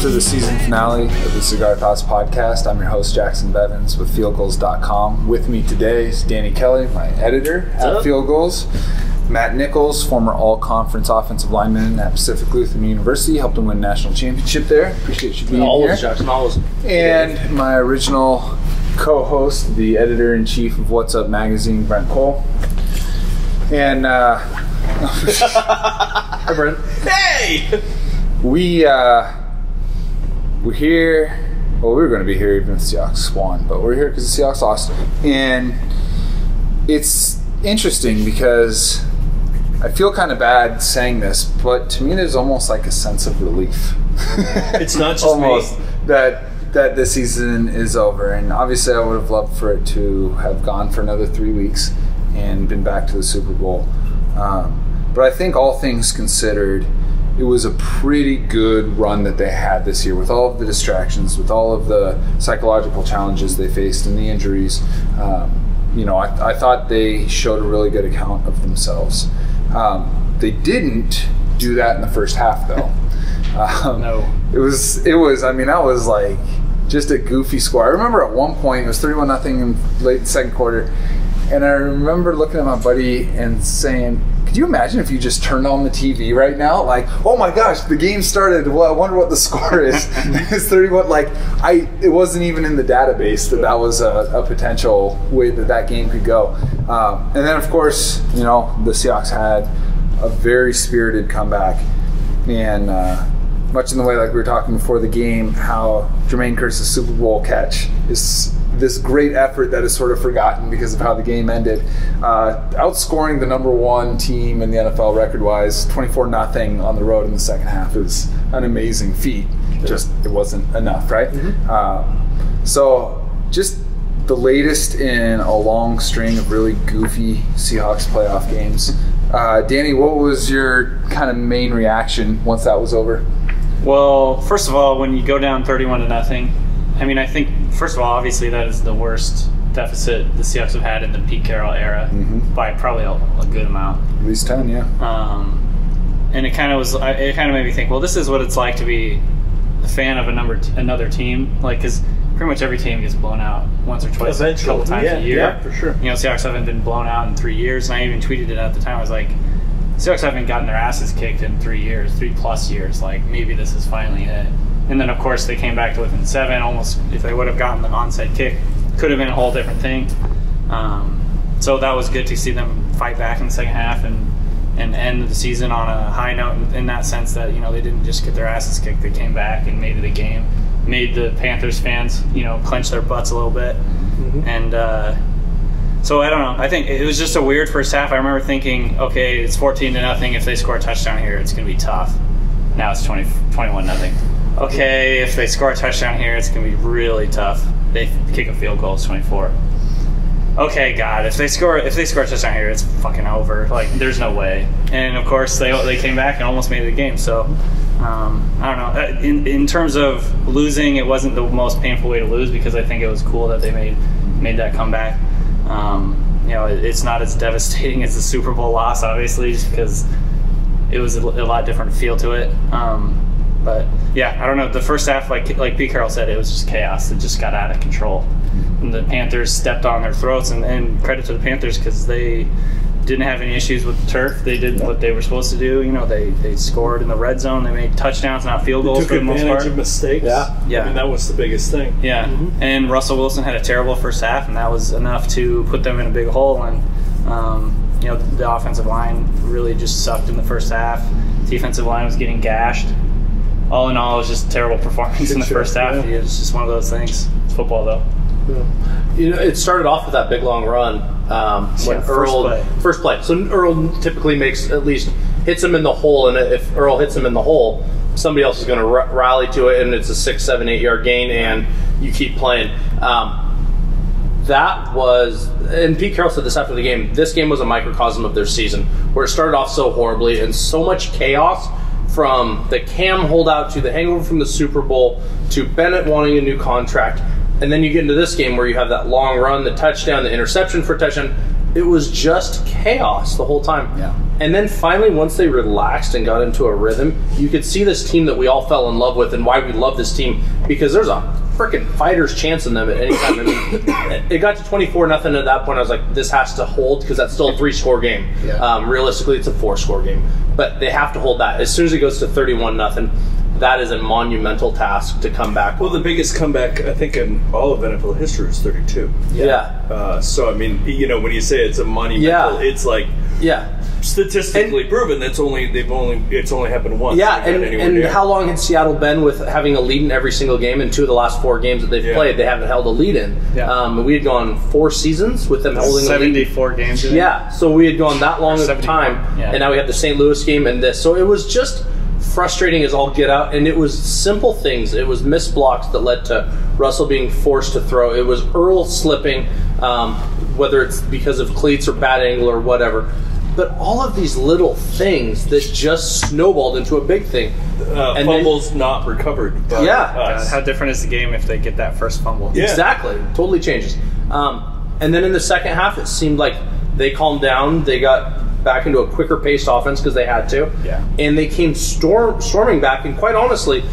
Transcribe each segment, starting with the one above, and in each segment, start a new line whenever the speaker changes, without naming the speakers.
to the season finale of the Cigar Thoughts podcast. I'm your host, Jacson Bevens with fieldgoals.com. With me today is Danny Kelly, my editor at Field Goals. Matt Nichols, former all-conference offensive lineman at Pacific Lutheran University, helped him win a national championship there. Appreciate you being here.
Jackson, always.
And my original co-host, the editor-in-chief of What's Up Magazine, Brent Cole. And
Hi, Brent. Hey!
We're here. Well, we were going to be here even if the Seahawks won, but we're here because the Seahawks lost. And it's interesting because I feel kind of bad saying this, but to me there's almost like a sense of relief.
It's not just
almost
me.
that this season is over. And obviously I would have loved for it to have gone for another 3 weeks and been back to the Super Bowl. But I think all things considered, it was a pretty good run that they had this year with all of the distractions, with all of the psychological challenges they faced and the injuries. I thought they showed a really good account of themselves. They didn't do that in the first half, though.
No.
It was. I mean, that was like just a goofy score. I remember at one point it was 31-0 in late second quarter, and I remember looking at my buddy and saying, could you imagine if you just turned on the TV right now? Like, oh my gosh, the game started. Well, I wonder what the score is. It's 31. It wasn't even in the database that was a potential way that game could go. And then, of course, the Seahawks had a very spirited comeback. And much in the way like we were talking before the game, how Jermaine Kearse's Super Bowl catch is this great effort that is sort of forgotten because of how the game ended. Outscoring the number one team in the NFL record-wise, 24-0 on the road in the second half is an amazing feat. Just it wasn't enough, right? Mm-hmm. So just the latest in a long string of really goofy Seahawks playoff games. Danny, what was your kind of main reaction once that was over?
Well, first of all, when you go down 31-0, I mean, I think, first of all, obviously that is the worst deficit the Seahawks have had in the Pete Carroll era by probably a good amount.
At least 10, yeah.
And it kind of made me think, well, this is what it's like to be a fan of another team, because pretty much every team gets blown out once or twice, a couple times a year.
Yeah, for sure.
Seahawks haven't been blown out in 3 years, and I even tweeted it at the time. I was like, Seahawks haven't gotten their asses kicked in 3 years, 3+ years. Like, maybe this is finally it. And then, of course, they came back to within 7. Almost, if they would have gotten the onside kick, could have been a whole different thing. So that was good to see them fight back in the second half and end the season on a high note in that sense that, they didn't just get their asses kicked. They came back and made it a game, made the Panthers fans, clench their butts a little bit. Mm-hmm. And so I don't know. I think it was just a weird first half. I remember thinking, okay, it's 14-0. If they score a touchdown here, it's going to be tough. Now it's 21-0. Okay, if they score a touchdown here, it's going to be really tough. They kick a field goal, it's 24. Okay, God, if they score a touchdown here, it's fucking over. There's no way. And of course, they came back and almost made it a game. So I don't know. In terms of losing, it wasn't the most painful way to lose because I think it was cool that they made that comeback. It's not as devastating as the Super Bowl loss, obviously, just because it was a lot different feel to it. But yeah, I don't know. The first half, like Pete Carroll said, it was just chaos. It just got out of control. And the Panthers stepped on their throats, and credit to the Panthers because they didn't have any issues with the turf. They did what they were supposed to do. They scored in the red zone. They made touchdowns, not field goals for the most part.
They took advantage of mistakes.
Yeah.
I mean, that was the biggest thing.
Yeah. Mm-hmm. And Russell Wilson had a terrible first half, and that was enough to put them in a big hole. And the offensive line really just sucked in the first half. Defensive line was getting gashed. All in all, it was just a terrible performance in the first half. Yeah. It was just one of those things. It's football, though.
Yeah. It started off with that big long run when first play. So Earl typically hits him in the hole, and if Earl hits him in the hole, somebody else is going to rally to it, and it's a 6, 7, 8 yard gain, and you keep playing. That was, and Pete Carroll said this after the game, this game was a microcosm of their season, where it started off so horribly and so much chaos. From the Cam holdout to the hangover from the Super Bowl to Bennett wanting a new contract, And then you get into this game where you have that long run, the touchdown, the interception for a touchdown. It was just chaos the whole time.
Yeah.
And then finally, once they relaxed and got into a rhythm, you could see this team that we all fell in love with and why we love this team, because there's a freaking fighter's chance in them at any time. I mean, it got to 24-0 at that point. I was like, this has to hold, because that's still a 3-score game.
Yeah.
Realistically, it's a 4-score game. But they have to hold that. As soon as it goes to 31-0, that is a monumental task to come back.
Well, the biggest comeback, I think, in all of NFL history is 32.
Yeah.
So, I mean, when you say it's a monumental, it's like statistically proven. It's only happened once.
Yeah, and how long had Seattle been with having a lead in every single game? In 2 of the last 4 games that they've played, they haven't held a lead in.
Yeah.
We had gone 4 seasons with them holding
74 games.
Yeah, so we had gone that long of a time, and now we have the St. Louis game and this. So it was just frustrating as all get out, and it was simple things. It was missed blocks that led to Russell being forced to throw. It was Earl slipping, whether it's because of cleats or bad angle or whatever. But all of these little things that just snowballed into a big thing.
And fumbles not recovered. By us.
How different is the game if they get that first fumble?
Yeah.
Exactly. Totally changes. And then in the second half, it seemed like they calmed down. They got back into a quicker paced offense because they had to.
Yeah.
And they came storming back. And quite honestly,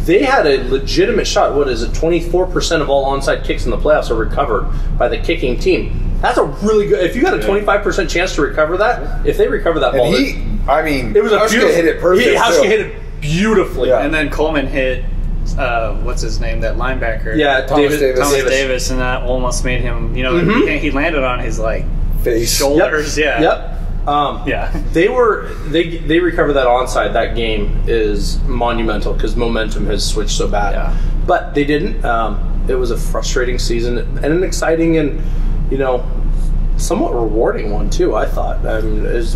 they had a legitimate shot. What is it? 24% of all onside kicks in the playoffs are recovered by the kicking team. That's a really good. If you got a 25% chance to recover that, if they recover that ball,
it
was a beautiful.
Hit it perfect.
Hauschka hit it beautifully.
Yeah.
And then Coleman hit. What's his name? That linebacker.
Yeah,
Thomas
Davis, and that almost made him. He landed on his
face,
shoulders.
Yep. They recovered that onside. That game is monumental because momentum has switched so bad.
Yeah.
But they didn't. It was a frustrating season and an exciting and somewhat rewarding one too. I thought,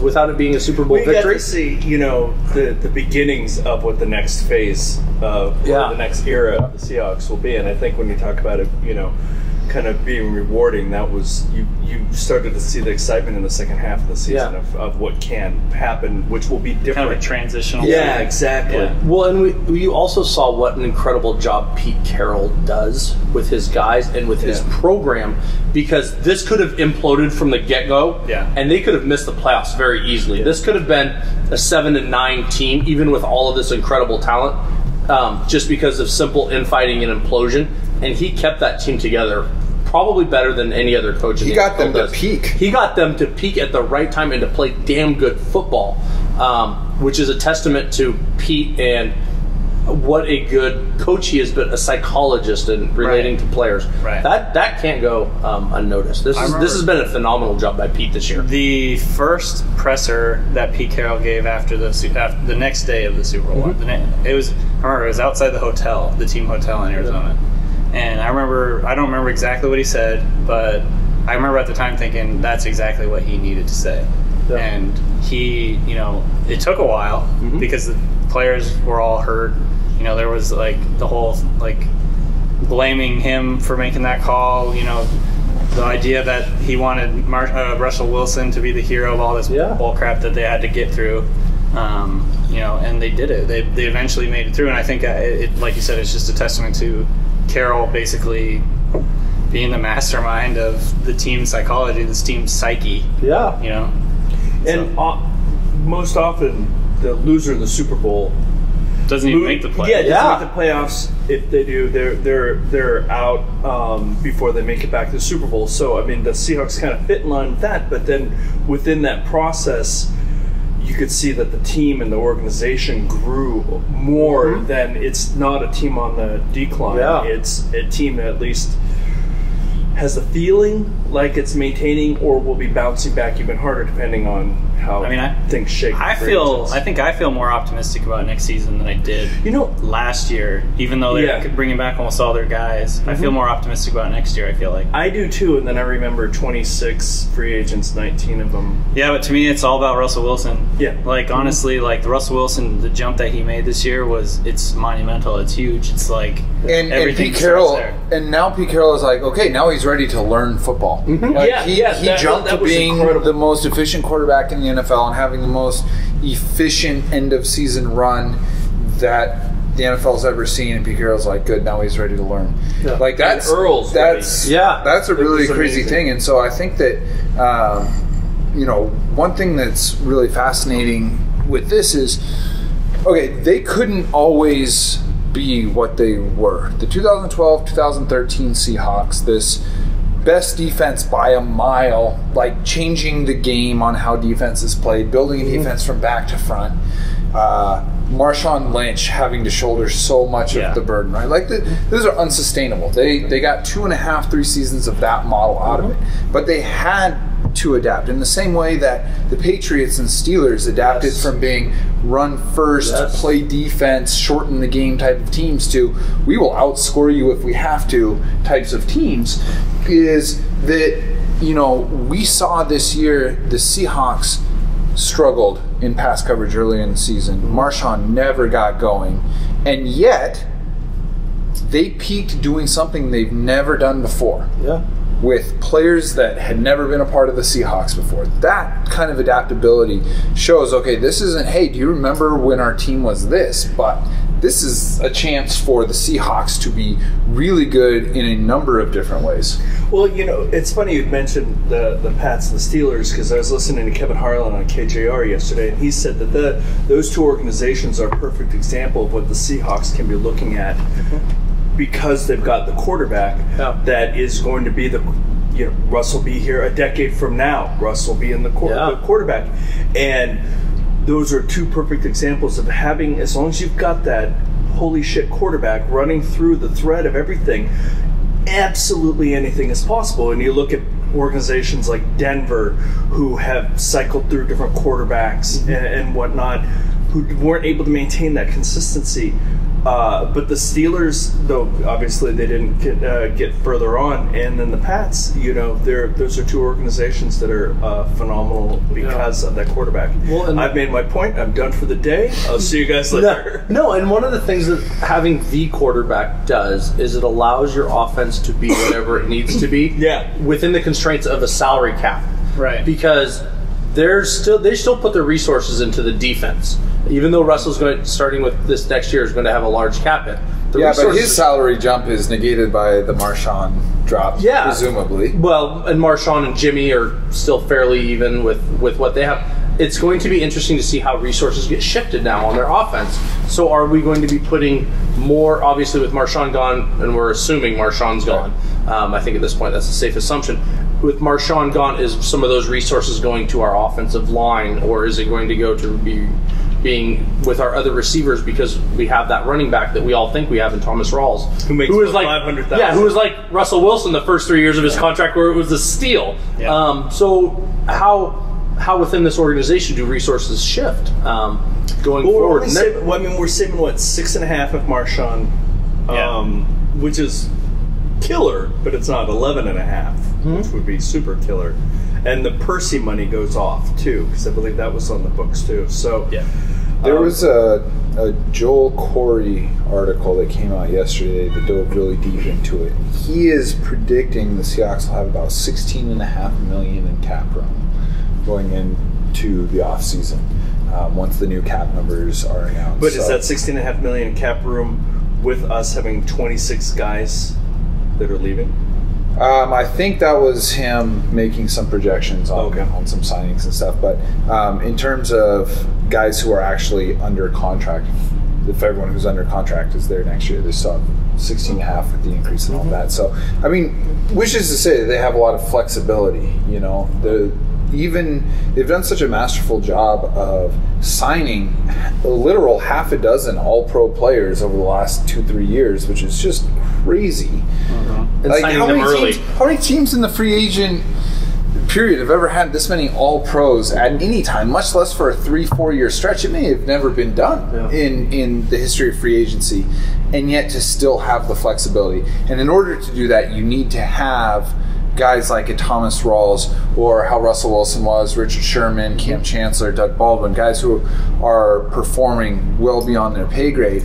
without it being a Super Bowl victory.
We got to see, the beginnings of what the next phase of or the next era of the Seahawks will be. And I think when you talk about it, kind of being rewarding, that was you started to see the excitement in the second half of the season of what can happen, which will be different.
Kind of a transitional.
Yeah, exactly.
Yeah. Well, and we also saw what an incredible job Pete Carroll does with his guys and with his program, because this could have imploded from the get-go, and they could have missed the playoffs very easily. Yeah. This could have been a 7-9 team, even with all of this incredible talent, just because of simple infighting and implosion. And he kept that team together probably better than any other coach.
He got them to peak.
He got them to peak at the right time and to play damn good football, which is a testament to Pete and what a good coach he is, but a psychologist and relating to players.
Right.
That can't go unnoticed. This has been a phenomenal job by Pete this year.
The first presser that Pete Carroll gave after the next day of the Super Bowl, it was outside the hotel, the team hotel in Arizona. And I don't remember exactly what he said, but I remember at the time thinking that's exactly what he needed to say. Yeah. And he, it took a while because the players were all hurt. There was the whole blaming him for making that call. The idea that he wanted Russell Wilson to be the hero of all this bull crap that they had to get through. And they did it. They eventually made it through. And I think like you said, it's just a testament to Carroll basically being the mastermind of the team psychology, this team psyche.
Yeah. And most often, the loser in the Super Bowl
doesn't even make the playoffs.
Yeah, doesn't make the playoffs. If they do, they're out before they make it back to the Super Bowl. So the Seahawks kind of fit in line with that. But then within that process, you could see that the team and the organization grew more than it's not a team on the decline. Yeah. It's a team that at least has a feeling like it's maintaining or will be bouncing back even harder depending on how things shake.
I think I feel more optimistic about next season than I did last year, even though they're bringing back almost all their guys. I feel more optimistic about next year, I feel like.
I do too, and then I remember 26 free agents, 19 of them.
Yeah, but to me it's all about Russell Wilson.
Yeah.
Honestly, the Russell Wilson, the jump that he made this year it's monumental. It's huge. It's
and
everything
Pete Carroll,
there.
and now Pete Carroll is okay, now he's ready to learn football. He jumped to being the most efficient quarterback in the NFL and having the most efficient end of season run that the NFL's ever seen, and Pete Carroll's like, good, now he's ready to learn.
Yeah.
Like that's
and Earl's
that's
ready.
Yeah,
that's a really crazy
amazing.
thing. And so I think that one thing that's really fascinating with this is, okay, they couldn't always be what they were. The 2012-2013 Seahawks, this best defense by a mile, like changing the game on how defense is played, building a defense from back to front. Marshawn Lynch having to shoulder so much of the burden, right? Like those are unsustainable. They got 2.5, 3 seasons of that model out of it, but they had to adapt in the same way that the Patriots and Steelers adapted from being run first, play defense, shorten the game type of teams to we will outscore you if we have to types of teams. Is that we saw this year the Seahawks struggled in pass coverage early in the season. Marshawn never got going, and yet they peaked doing something they've never done before.
Yeah.
With players that had never been a part of the Seahawks before. That kind of adaptability shows, okay, this isn't, hey, do you remember when our team was this? But this is a chance for the Seahawks to be really good in a number of different ways.
Well, it's funny you mentioned the Pats and the Steelers, because I was listening to Kevin Harlan on KJR yesterday, and he said that those two organizations are a perfect example of what the Seahawks can be looking at. Because they've got the quarterback that is going to be Russ will be here a decade from now. Russ will be in the quarterback. And those are two perfect examples of having, as long as you've got that holy shit quarterback running through the thread of everything, absolutely anything is possible. And you look at organizations like Denver, who have cycled through different quarterbacks and whatnot, who weren't able to maintain that consistency. But the Steelers, though obviously they didn't get further on, and then the Pats, those are two organizations that are phenomenal because of that quarterback. Well, I've made my point. I'm done for the day. I'll see you guys later.
No, and one of the things that having the quarterback does is it allows your offense to be whatever it needs to be. Within the constraints of a salary cap.
Right.
Because they still put their resources into the defense. Even though Russell's starting with this next year is going to have a large cap hit.
But his salary jump is negated by the Marshawn drop, presumably.
Well, and Marshawn and Jimmy are still fairly even with what they have. It's going to be interesting to see how resources get shifted now on their offense. So are we going to be putting more, obviously with Marshawn gone, and we're assuming Marshawn's gone. I think at this point that's a safe assumption. With Marshawn gone, is some of those resources going to our offensive line, or is it going to go to being with our other receivers, because we have that running back that we all think we have in Thomas Rawls,
who is like $500,000.
Yeah, who was like Russell Wilson the first 3 years of his contract, where it was a steal. So how within this organization do resources shift going forward?
We're saving what, 6.5 of Marshawn, which is killer, but it's not 11.5, which would be super killer. And the Percy money goes off too, because I believe that was on the books too. So
there was a Joel Corey article that came out yesterday that dove really deep into it. He is predicting the Seahawks will have about $16.5 million in cap room going into the offseason once the new cap numbers are announced.
But is that $16.5 million in cap room with us having 26 guys that are leaving?
I think that was him making some projections on some signings and stuff. But in terms of guys who are actually under contract, if everyone who's under contract is there next year, they still have 16.5 with the increase and all that. So, I mean, which is to say that they have a lot of flexibility. They've done such a masterful job of signing a literal half a dozen all-pro players over the last 2-3 years, which is just crazy.
And signing them early.
How many teams in the free agent period have ever had this many all-pros at any time, much less for a 3-4 year stretch? It may have never been done in the history of free agency, and yet to still have the flexibility. And in order to do that, you need to have guys like a Thomas Rawls, or how Russell Wilson was, Richard Sherman, Cam Chancellor, Doug Baldwin, guys who are performing well beyond their pay grade.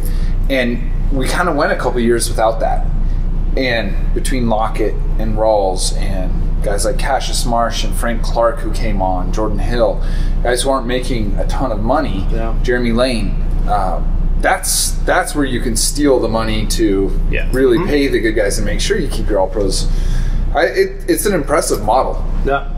And we kind of went a couple years without that. And between Lockett and Rawls and guys like Cassius Marsh and Frank Clark who came on, Jordan Hill, guys who aren't making a ton of money, Jeremy Lane, that's where you can steal the money to really pay the good guys and make sure you keep your all-pros. It's an impressive model.
Yeah.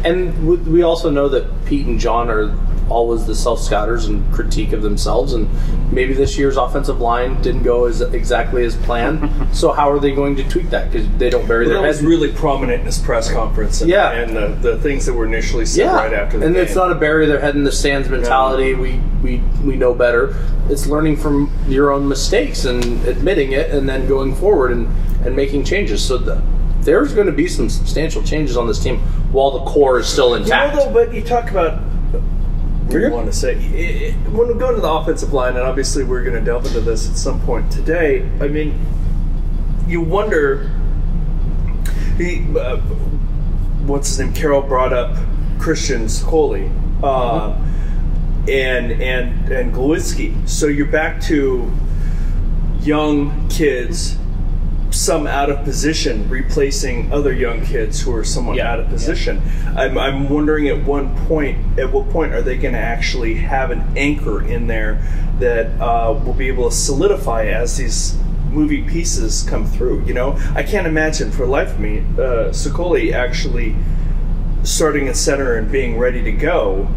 And we also know that Pete and John are always the self-scouters and critique of themselves, and maybe this year's offensive line didn't go exactly as planned. So how are they going to tweak that? Because they don't bury their head.
That was really prominent in his press conference, and, and the things that were initially said right after the game.
And it's not a bury their head in the sands mentality. We know better. It's learning from your own mistakes and admitting it, and then going forward and making changes. So there's going to be some substantial changes on this team while the core is still intact.
But you talk about what you want to say. When we go to the offensive line, and obviously we're going to delve into this at some point today, I mean, you wonder, what's his name? Carroll brought up Christian Scully and Glowinski. So you're back to young kids, some out of position, replacing other young kids who are somewhat out of position. I'm wondering at what point are they going to actually have an anchor in there that will be able to solidify as these movie pieces come through? You know, I can't imagine for the life of me Sokoli actually starting at center and being ready to go,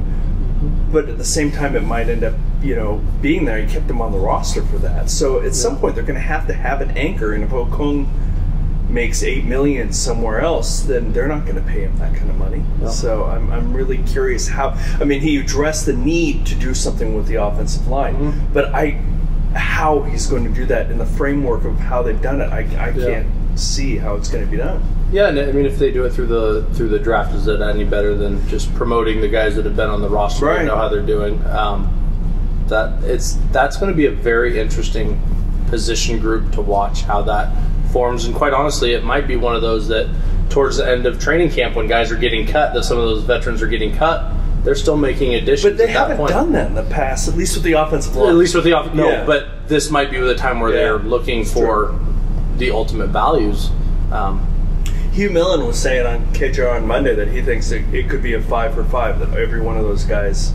but at the same time it might end up, you know, being there. You kept him on the roster for that. So at some point they're going to have an anchor, and if Okung makes $8 million somewhere else, then they're not going to pay him that kind of money. No. So I'm really curious how. I mean, he addressed the need to do something with the offensive line, but how he's going to do that in the framework of how they've done it, I can't see how it's going to be done.
Yeah, and I mean, if they do it through the draft, is it any better than just promoting the guys that have been on the roster and know how they're doing? That's going to be a very interesting position group to watch how that forms. And quite honestly, it might be one of those that towards the end of training camp, when guys are getting cut, that some of those veterans are getting cut, they're still making additions.
But they haven't done that in the past, at least with the offensive line.
At least with the offensive line. No, but this might be the time where they're looking for the ultimate values.
Hugh Millen was saying on KJR on Monday that he thinks it could be a 5 for 5, that every one of those guys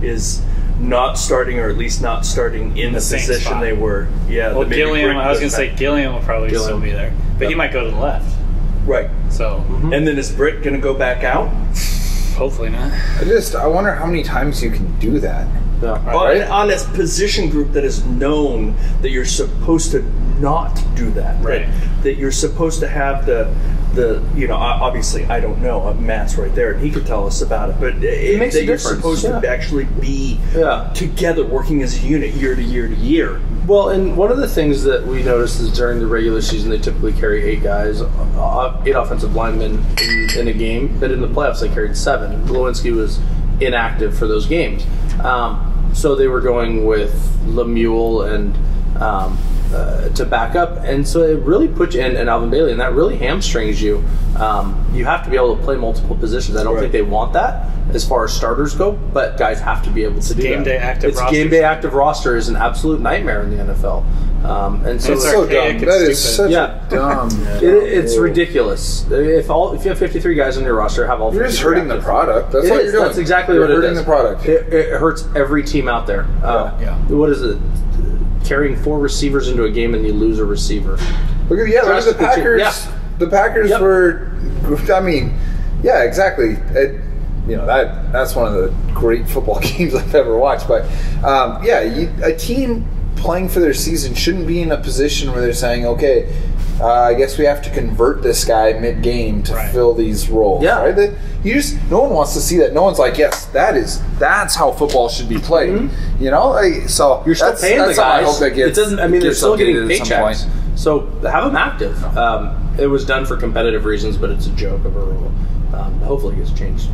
is not starting, or at least not starting in the position spot they were. Yeah.
Well, Gilliam, I was going to say Gilliam will probably still be there, but he might go to the left.
Right.
So.
And then is Britt going to go back out?
Hopefully not.
I wonder how many times you can do that.
Yeah. On a position group that is known that you're supposed to not do that.
Right.
That you're supposed to have the you know, obviously I don't know, Matt's right there and he could tell us about it, but
it makes
that you're supposed to actually be together working as a unit year to year to year.
Well, and one of the things that we noticed is during the regular season they typically carry 8 guys, 8 offensive linemen in a game, but in the playoffs they carried 7. Glowinski was inactive for those games. So they were going with Lemuel and to back up, and so it really puts you and Alvin Bailey, and that really hamstrings you. You have to be able to play multiple positions. I don't think they want that as far as starters go, but guys have to be able to do
game
that.
Day active roster.
Game day active roster is an absolute nightmare in the NFL. And so
it's
so
dumb.
That is such a dumb.
It's ridiculous. If you have 53 guys on your roster, have all.
You're just hurting the product. That's what you're doing.
That's exactly what it is.
Hurting the product.
It hurts every team out there. What is it? Carrying 4 receivers into a game and you lose a receiver.
Look at the Packers. Yeah. The Packers were. I mean, yeah, exactly. That's one of the great football games I've ever watched. But a team playing for their season shouldn't be in a position where they're saying, okay, I guess we have to convert this guy mid-game to fill these roles. Yeah. Right? No one wants to see that. No one's like, yes, that's how football should be played. Mm-hmm. You know, so
you're still paying the guys.
I hope that gets.
It doesn't. I mean, they're still getting paychecks. So have them active. It was done for competitive reasons, but it's a joke of a rule. Hopefully, it gets changed.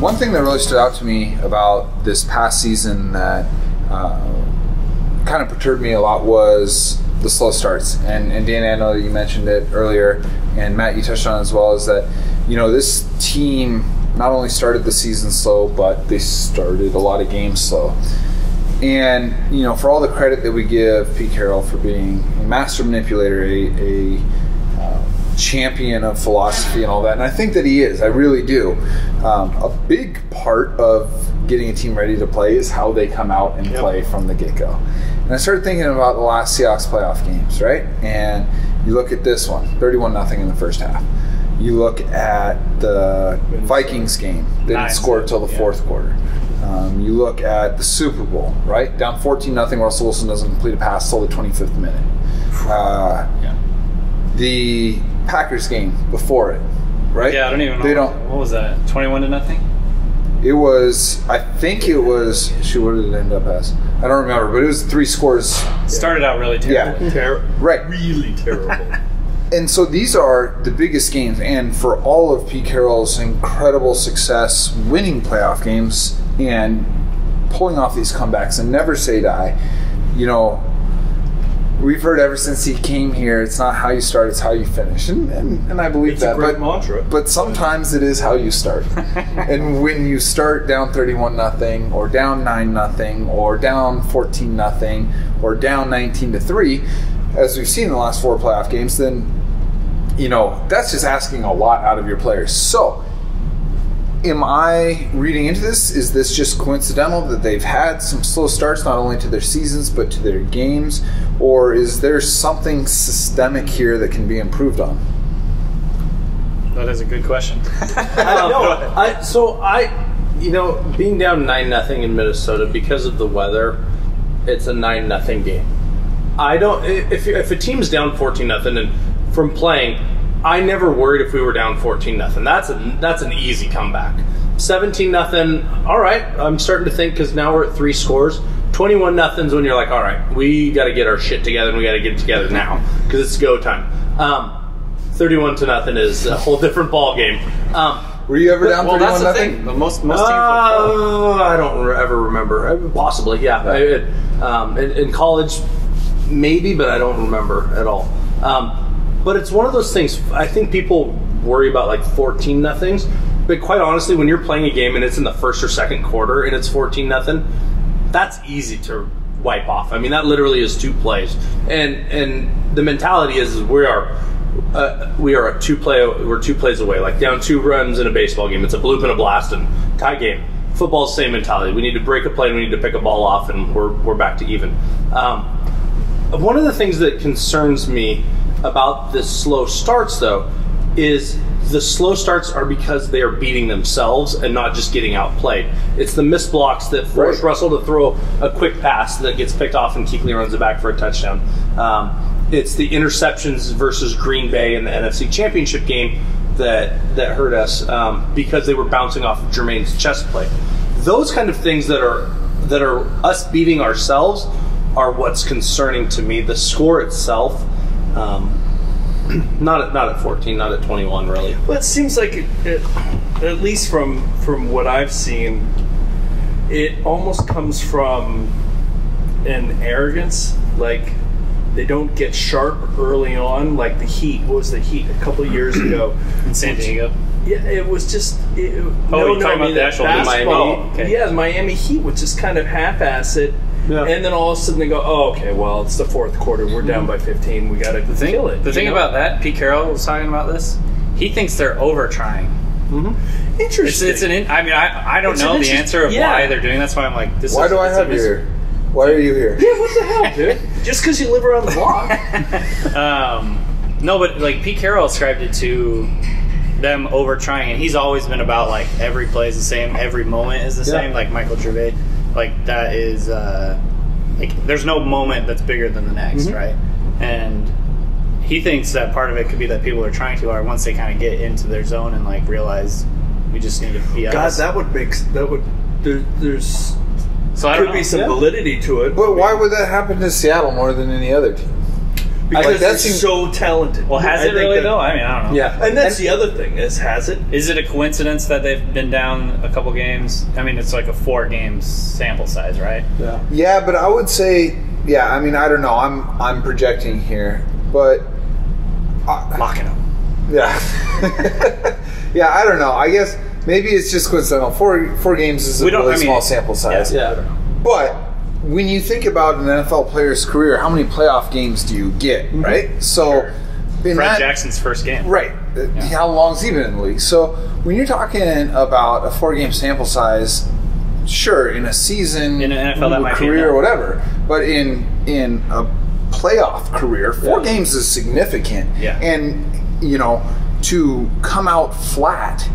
One thing that really stood out to me about this past season that kind of perturbed me a lot was the slow starts. And Dan, I know you mentioned it earlier, and Matt, you touched on it as well, is that, you know, this team not only started the season slow, but they started a lot of games slow. And, you know, for all the credit that we give Pete Carroll for being a master manipulator, a champion of philosophy and all that, and I think that he is, I really do. A big part of getting a team ready to play is how they come out and play from the get-go. And I started thinking about the last Seahawks playoff games, right? And you look at this one, 31-0 in the first half. You look at the Vikings game, they didn't score until the fourth quarter. You look at the Super Bowl, right? Down 14-0, Russell Wilson doesn't complete a pass until the 25th minute. The Packers game before it, right?
Yeah, I don't even know. What was that? 21-0?
It was, I think it was, shoot, what did it end up as? I don't remember, but it was 3 scores.
Started out really terrible.
Yeah. Right.
Really terrible.
And so these are the biggest games, and for all of Pete Carroll's incredible success winning playoff games and pulling off these comebacks and never say die, you know, we've heard ever since he came here, it's not how you start, it's how you finish. And I believe
it's
that.
It's a great mantra.
But sometimes it is how you start. And when you start down 31-0 or down 9-0 or down 14-0 or down 19-3, as we've seen in the last 4 playoff games, then, you know, that's just asking a lot out of your players. So, am I reading into this? Is this just coincidental that they've had some slow starts not only to their seasons but to their games? Or is there something systemic here that can be improved on?
That is a good question.
You know, being down 9-0 in Minnesota because of the weather, it's a 9-0 game. I don't. If a team's down 14-0 and from playing, I never worried if we were down 14-0. That's an easy comeback. 17-0. All right, I'm starting to think because now we're at 3 scores. 21-0's when you're like, all right, we got to get our shit together and we got to get it together now because it's go time. 31-0 is a whole different ball game.
Were you ever down 31-0?
Most teams. I
don't ever remember. Possibly, yeah. In college, maybe, but I don't remember at all. But it's one of those things. I think people worry about like 14-0s, but quite honestly, when you're playing a game and it's in the first or second quarter and it's 14-0, that's easy to wipe off. I mean, that literally is 2 plays, and the mentality is we are we're 2 plays away, like down 2 runs in a baseball game. It's a bloop and a blast and tie game. Football's the same mentality. We need to break a play and we need to pick a ball off and we're back to even. One of the things that concerns me about the slow starts, though, is the slow starts are because they are beating themselves and not just getting outplayed. It's the missed blocks that force Russell to throw a quick pass that gets picked off and Kuechly runs it back for a touchdown. It's the interceptions versus Green Bay in the NFC Championship game that hurt us because they were bouncing off of Jermaine's chest play. Those kind of things that are us beating ourselves are what's concerning to me. The score itself, not at 14, not at 21, really.
Well, it seems like at least from what I've seen, it almost comes from an arrogance. Like they don't get sharp early on. Like the Heat. What was the Heat a couple of years ago
in San Diego?
Yeah, it was just.
You're talking about the actual
basketball.
Miami? Okay.
Yeah, the Miami Heat would just kind of half-ass it. Yeah. And then all of a sudden they go, oh, okay, well, it's the 4th quarter. We're down by 15. We got to kill it.
The thing about that, Pete Carroll was talking about this, he thinks they're over-trying.
Mm-hmm. Interesting.
I don't know the answer of why they're doing that. That's why I'm like,
why do I have you here? Why are you here?
Yeah, what the hell, dude? Just because you live around the block.
No, but like Pete Carroll ascribed it to them over-trying, and he's always been about like every play is the same, every moment is the same, like Michael Gervais. Like that is like there's no moment that's bigger than the next, right? And he thinks that part of it could be that people are trying too hard once they kind of get into their zone and like realize we just need to be us.
God, there's could be some validity to it.
But why would that happen to Seattle more than any other team?
Because they're so talented.
Well, has it really though? I mean, I don't know.
Yeah, and that's the other thing has it?
Is it a coincidence that they've been down a couple games? I mean, it's like a 4 game sample size, right?
Yeah. Yeah, but I would say, I mean, I don't know. I'm projecting here, but
locking them.
Yeah. Yeah, I don't know. I guess maybe it's just coincidental. 4 games is a really small sample size.
Yeah.
But when you think about an NFL player's career, how many playoff games do you get, right? So,
Fred Jackson's first game.
Right. Yeah. How long's he been in the league? So, when you're talking about a 4-game sample size, sure, in a season,
in an NFL that might
career or whatever, but in a playoff career, 4 games is significant.
Yeah.
And, to come out flat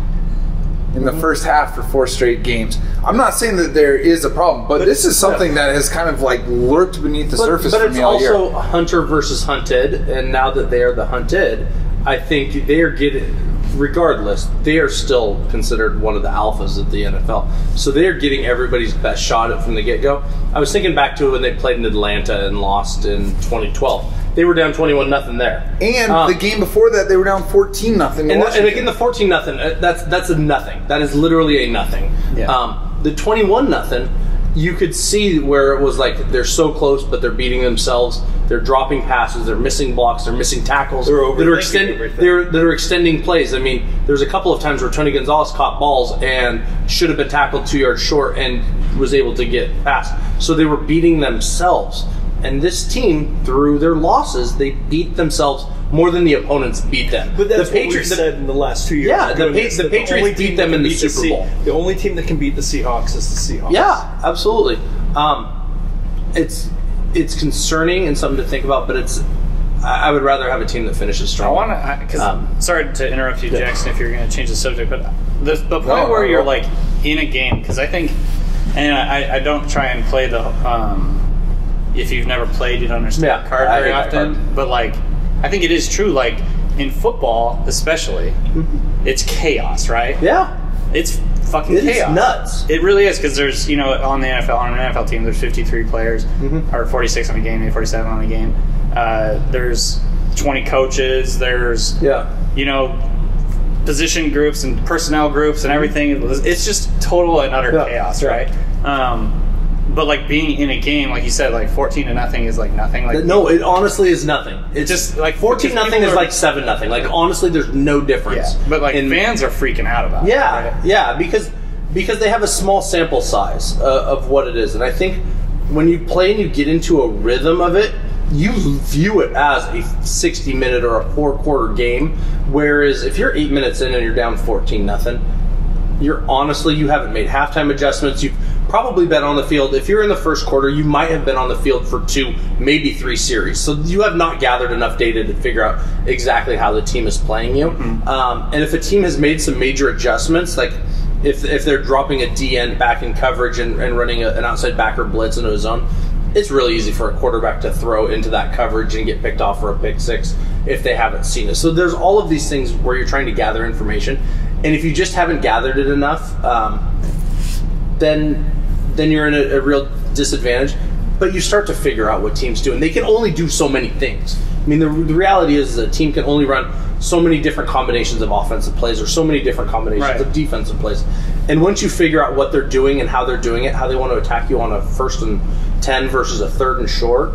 in the first half for 4 straight games. I'm not saying that there is a problem, but this is something that has kind of like lurked beneath the surface for me all year.
But it's also hunter versus hunted, and now that they are the hunted, I think they are getting, regardless, they are still considered one of the alphas of the NFL. So they are getting everybody's best shot at from the get-go. I was thinking back to when they played in Atlanta and lost in 2012. They were down 21-0 there.
And the game before that, they were down 14-0.
And again, the 14-0, that's a nothing. That is literally a nothing.
Yeah.
The 21-0, you could see where it was like they're so close, but they're beating themselves. They're dropping passes. They're missing blocks. They're missing tackles.
They're overthinking
that are extending plays. I mean, there's a couple of times where Tony Gonzalez caught balls and should have been tackled 2 yards short and was able to get past. So they were beating themselves. And this team, through their losses, they beat themselves more than the opponents beat them.
But that's what we've said in the last 2 years.
Yeah, the Patriots beat them in the Super Bowl.
The only team that can beat the Seahawks is the Seahawks.
Yeah, absolutely. It's concerning and something to think about, but I would rather have a team that finishes strong.
Sorry to interrupt you, Jackson, if you're going to change the subject, but the point where you're like in a game, because I think, and I don't try and play the if you've never played, you don't understand the card very often. But like, I think it is true. Like in football, especially, it's chaos, right?
Yeah,
it's fucking chaos.
It's nuts.
It really is, because there's on an NFL team, there's 53 players, or 46 on a game, maybe 47 on a game. There's 20 coaches. There's position groups and personnel groups and everything. It's just total and utter chaos, right? But like being in a game, like you said, like 14-0 is like nothing. Like
no, it honestly is nothing. It's just like 14-0 is like 7-0. Like honestly, there's no difference.
Yeah. But like fans are freaking out about it.
Yeah, right? because they have a small sample size of what it is, and I think when you play and you get into a rhythm of it, you view it as a 60-minute or a 4-quarter game. Whereas if you're 8 minutes in and you're down 14-0, you haven't made halftime adjustments. You've probably been on the field. If you're in the first quarter, you might have been on the field for 2, maybe 3 series. So you have not gathered enough data to figure out exactly how the team is playing you. And if a team has made some major adjustments, like if they're dropping a D end back in coverage and running an outside backer blitz into a zone, it's really easy for a quarterback to throw into that coverage and get picked off for a pick six if they haven't seen it. So there's all of these things where you're trying to gather information. And if you just haven't gathered it enough, then you're in a real disadvantage. But you start to figure out what teams do, and they can only do so many things. I mean, the reality is a team can only run so many different combinations of offensive plays or so many different combinations of defensive plays. And once you figure out what they're doing and how they're doing it, how they want to attack you on a 1st and 10 versus a 3rd and short,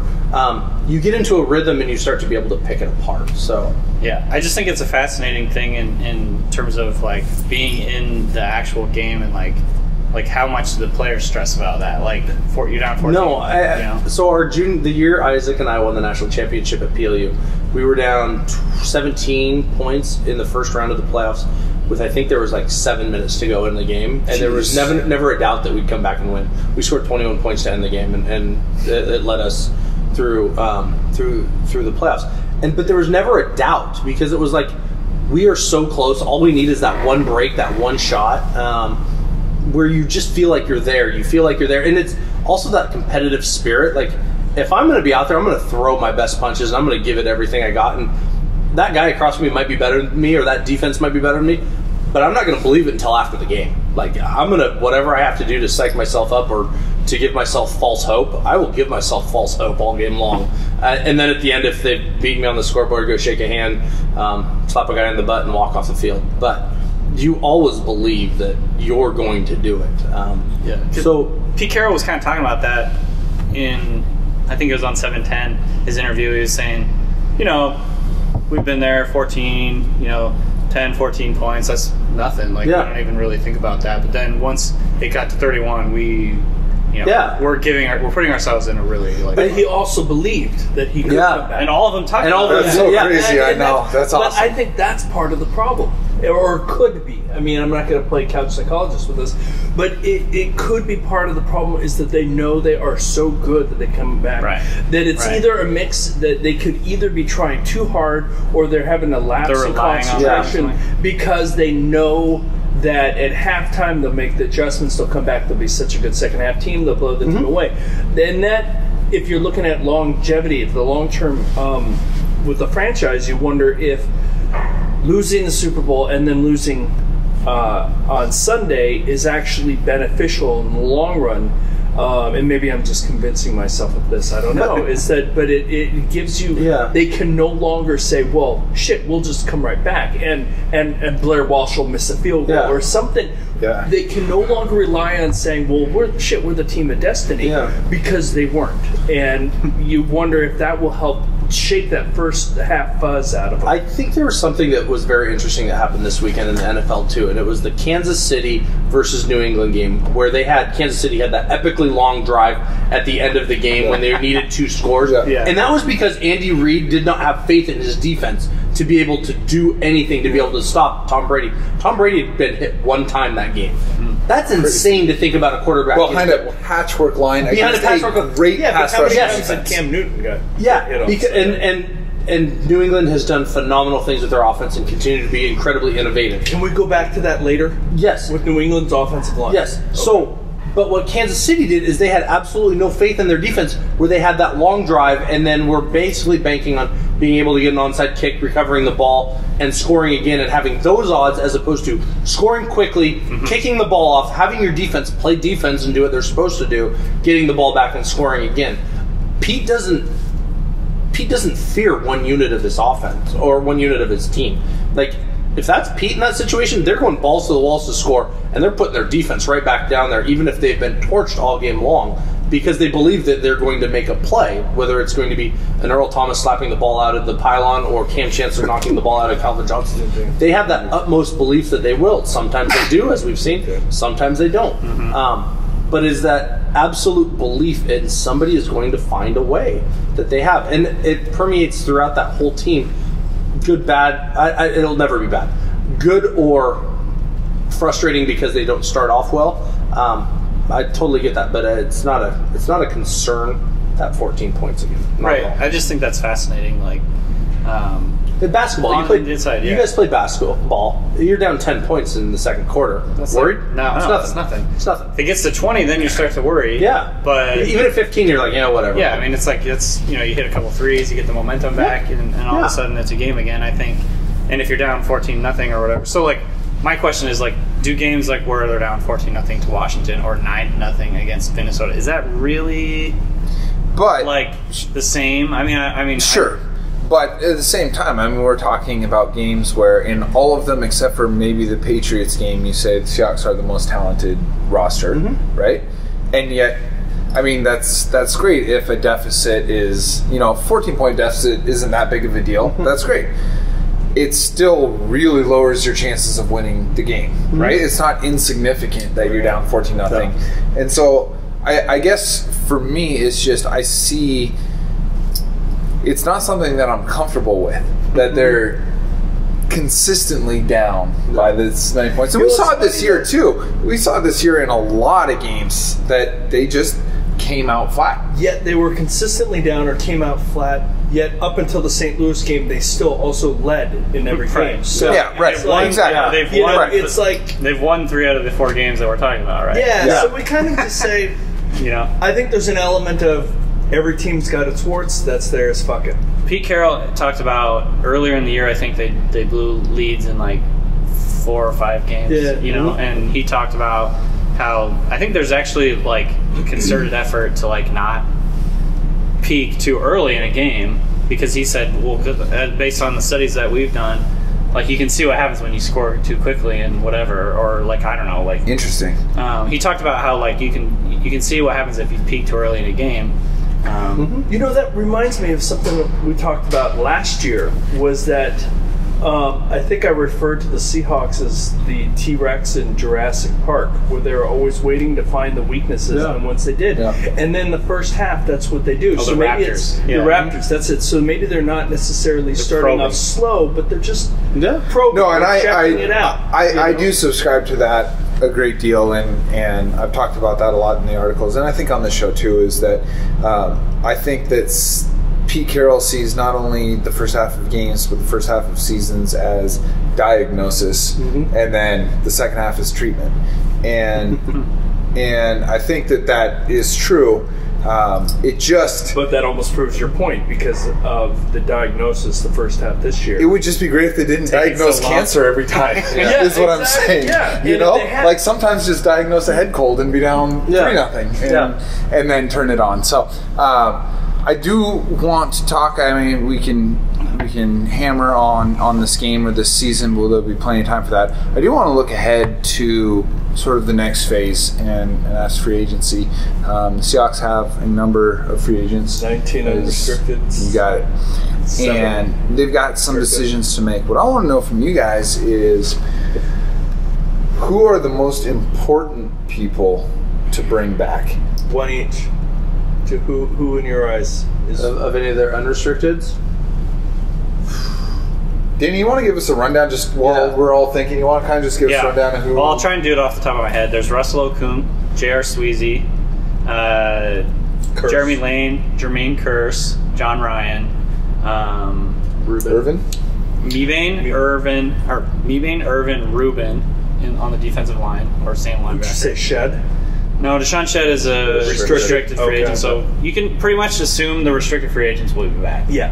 you get into a rhythm and you start to be able to pick it apart. So
yeah, I just think it's a fascinating thing in terms of like being in the actual game and like how much do the players stress about that? Like, you're down 14.
No, so the year Isaac and I won the national championship at PLU, we were down 17 points in the first round of the playoffs. I think there was like 7 minutes to go in the game, and there was never a doubt that we'd come back and win. We scored 21 points to end the game, and it led us through the playoffs. But there was never a doubt, because it was like we are so close. All we need is that one break, that one shot. Where you just feel like you're there. You feel like you're there. And it's also that competitive spirit. Like, if I'm going to be out there, I'm going to throw my best punches, and I'm going to give it everything I got. And that guy across from me might be better than me, or that defense might be better than me, but I'm not going to believe it until after the game. Like, I'm going to, whatever I have to do to psych myself up or to give myself false hope, I will give myself false hope all game long. And then at the end, if they beat me on the scoreboard, go shake a hand, slap a guy in the butt, and walk off the field. But you always believe that you're going to do it.
So Pete Carroll was kind of talking about that in, I think it was on 710, his interview. He was saying, we've been there 14, 10, 14 points. That's nothing. Like, we don't even really think about that. But then once it got to 31, we we're putting ourselves in a really
But he also believed that he could come back,
and all of them talked about
That's so crazy. I know. That's awesome.
But I think that's part of the problem, or could be. I mean, I'm not going to play couch psychologist with this, but it could be part of the problem is that they know they are so good that they come back.
Right.
That it's either a mix that they could either be trying too hard or they're having a lapse in concentration because they know that at halftime they'll make the adjustments, they'll come back, they'll be such a good second half team, they'll blow the team away. Then that, if you're looking at longevity, the long term with the franchise, you wonder if losing the Super Bowl and then losing on Sunday is actually beneficial in the long run. And maybe I'm just convincing myself of this, I don't know, is that, but it gives you, they can no longer say, well, shit, we'll just come right back, and Blair Walsh will miss a field goal or something. Yeah. They can no longer rely on saying, well, we're the team of destiny, because they weren't. And you wonder if that will help shake that first half buzz out of them.
I think there was something that was very interesting that happened this weekend in the NFL too, and it was the Kansas City versus New England game where Kansas City had that epically long drive at the end of the game when they needed 2 scores. And that was because Andy Reid did not have faith in his defense to be able to do anything, to be able to stop Tom Brady. Tom Brady had been hit one time that game. That's insane to think about a quarterback.
Behind a patchwork line.
Behind a patchwork
great pass rush.
Yes, Cam Newton got
and New England has done phenomenal things with their offense and continue to be incredibly innovative.
Can we go back to that later?
Yes.
With New England's offensive line?
Yes. Okay. So, but what Kansas City did is they had absolutely no faith in their defense where they had that long drive and then were basically banking on being able to get an onside kick, recovering the ball, and scoring again and having those odds as opposed to scoring quickly, kicking the ball off, having your defense play defense and do what they're supposed to do, getting the ball back and scoring again. Pete doesn't fear one unit of this offense or one unit of his team. Like, if that's Pete in that situation, they're going balls to the walls to score, and they're putting their defense right back down there, even if they've been torched all game long, because they believe that they're going to make a play, whether it's going to be an Earl Thomas slapping the ball out of the pylon or Cam Chancellor knocking the ball out of Calvin Johnson. They have that utmost belief that they will. Sometimes they do, as we've seen. Sometimes they don't. But is that absolute belief in somebody is going to find a way that they have. And it permeates throughout that whole team. Good, bad, it'll never be bad. Good or frustrating because they don't start off well. I totally get that, but it's not a concern, that 14 points again.
Right. I just think that's fascinating. Like,
in basketball, you guys play basketball. You're down 10 points in the second quarter.
That's
worried?
No, it's nothing.
It's nothing.
If it gets to 20, then you start to worry.
Yeah.
But
even at 15, you're like, whatever.
Yeah, I mean, it's like, you hit a couple threes, you get the momentum back, and all of a sudden it's a game again, I think. And if you're down 14-0 or whatever. So, like, my question is, like, do games like where they're down 14-0 to Washington or 9-0 against Minnesota, is that really like the same? I mean,
sure. But at the same time, I mean, we're talking about games where in all of them, except for maybe the Patriots game, you say the Seahawks are the most talented roster, right? And yet, I mean, that's great if a deficit is, 14-point deficit isn't that big of a deal. That's great. It still really lowers your chances of winning the game, right? It's not insignificant that you're down 14-0. No. And so I guess for me, it's just I see it's not something that I'm comfortable with, that they're consistently down by this many points. And we saw it this year, too. We saw it this year in a lot of games that they just came out flat.
Yet they were consistently down or came out flat, yet up until the St. Louis game, they still also led in every game. So
exactly.
It's like they've won 3 out of the 4 games that we're talking about, right?
Yeah. So we kind of just say, I think there's an element of every team's got its warts, that's theirs, fuck it.
Pete Carroll talked about earlier in the year, I think they blew leads in like 4 or 5 games, and he talked about how I think there's actually like a concerted effort to like not peak too early in a game, because he said, well, based on the studies that we've done, like you can see what happens when you score too quickly and whatever, or like I don't know, like
interesting.
He talked about how like you can see what happens if you peak too early in a game.
That reminds me of something that we talked about last year, was that I think I referred to the Seahawks as the T-Rex in Jurassic Park, where they were always waiting to find the weaknesses, and once they did. Yeah. And then the first half, that's what they do.
Oh,
so
the
maybe
Raptors.
it's the Raptors, that's it. So maybe they're not necessarily starting off slow, but they're just probing.
No, and
checking it out.
I do subscribe to that a great deal, and I've talked about that a lot in the articles, and I think on the show too, is that I think that Pete Carroll sees not only the first half of games, but the first half of seasons as diagnosis, and then the second half is treatment. And and I think that is true. But
that almost proves your point because of the diagnosis the first half this year.
It would just be great if they didn't diagnose cancer every time. Is what I'm saying.
Yeah.
You know, like sometimes just diagnose a head cold and be down 3-0, and then turn it on. So I do want to talk. I mean, we can hammer on this game or this season. Will there be plenty of time for that? I do want to look ahead to sort of the next phase, and that's free agency. The Seahawks have a number of free agents.
19 unrestricted.
You got it. 7. And they've got some decisions to make. What I want to know from you guys is who are the most important people to bring back?
One each. To who in your eyes is
of any of their unrestricteds?
Danny, you want to give us a rundown just while we're all thinking? You want to kind of just give us a rundown of who?
Well, I'll try and do it off the top of my head. There's Russell Okung, J.R. Sweezy, Jeremy Lane, Jermaine Kearse, John Ryan,
Irvin?
Mebane, Irvin, Rubin on the defensive line, or same linebacker.
Did you say Shed?
No, Deshaun Shed is a restricted free agent, so you can pretty much assume the restricted free agents will be back.
Yeah.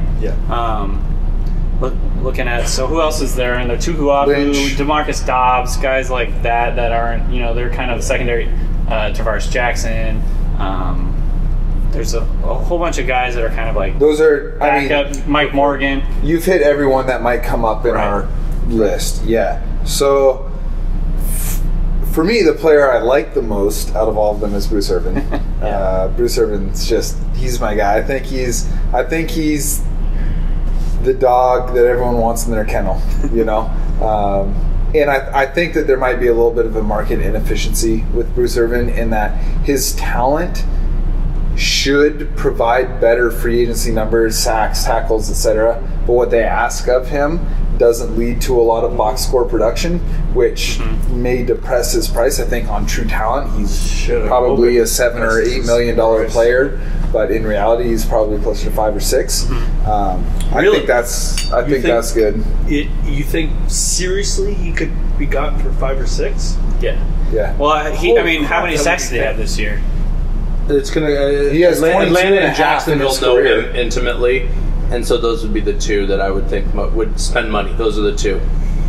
Looking at, so who else is there? And the Tuhuabu, DeMarcus Dobbs, guys like that aren't, they're kind of secondary. Tavares Jackson. There's a whole bunch of guys that are kind of like
those are.
backup. Mike Morgan.
You've hit everyone that might come up in our list. Yeah. So for me, the player I like the most out of all of them is Bruce Irvin. Bruce Irvin's he's my guy. I think he's the dog that everyone wants in their kennel, and I think that there might be a little bit of a market inefficiency with Bruce Irvin in that his talent should provide better free agency numbers, sacks, tackles, etc. But what they ask of him doesn't lead to a lot of box score production, which may depress his price. I think on true talent, he's probably a $7 or $8 million player, but in reality, he's probably closer to 5 or 6. I think that's good.
You think seriously he could be gotten for 5 or 6?
Yeah.
Well, how many sacks did he have this year?
It's gonna.
He has
Atlanta and
Jacksonville
know him intimately, and so those would be the two that I would think would spend money. Those are the two.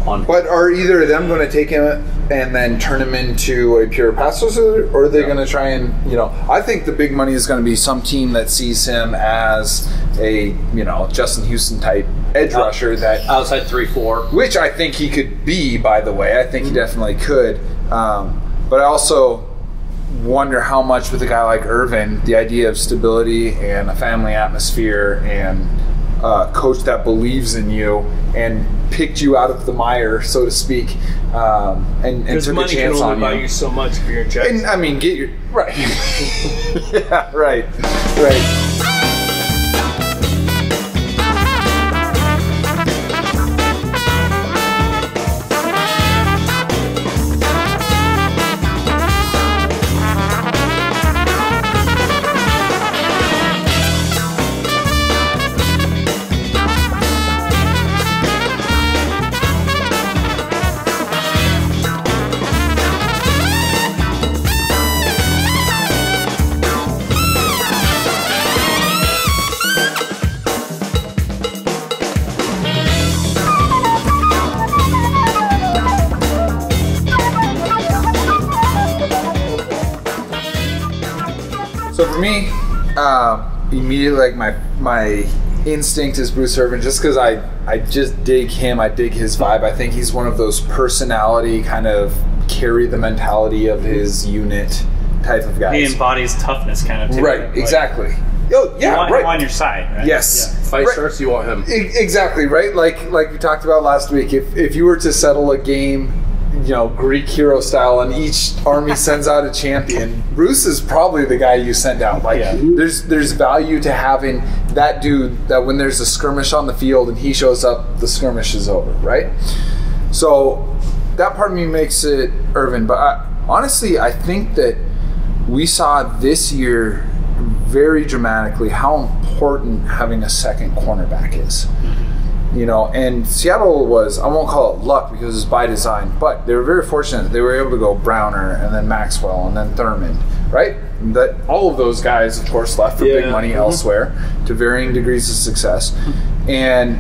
But are either of them going to take him and then turn him into a pure pass rusher, or are they going to try and I think the big money is going to be some team that sees him as a Justin Houston type edge rusher that
outside 3-4,
which I think he could be. By the way, I think he definitely could. But I also wonder how much with a guy like Irvin, the idea of stability and a family atmosphere and coach that believes in you and picked you out of the mire, so to speak, and took a chance on you.
Buy you so much if you're in Jackson.
And get your right. Yeah, right. So for me, immediately, my instinct is Bruce Irvin, just because I just dig him. I dig his vibe. I think he's one of those personality kind of carry the mentality of his unit type of guys.
He embodies toughness kind of too.
Right, exactly. Oh, yeah,
you want
right.
him on your side, right?
Yes.
Yeah.
Fight starts, you want him.
Exactly, right? Like we talked about last week, if you were to settle a game, Greek hero style, and each army sends out a champion, Bruce is probably the guy you send out. Like, there's value to having that dude that when there's a skirmish on the field and he shows up, the skirmish is over, right? So that part of me makes it Irvin, but honestly, I think that we saw this year very dramatically how important having a second cornerback is. And Seattle was, I won't call it luck because it's by design, but they were very fortunate that they were able to go Browner and then Maxwell and then Thurman, right? That all of those guys, of course, left for big money elsewhere to varying degrees of success. And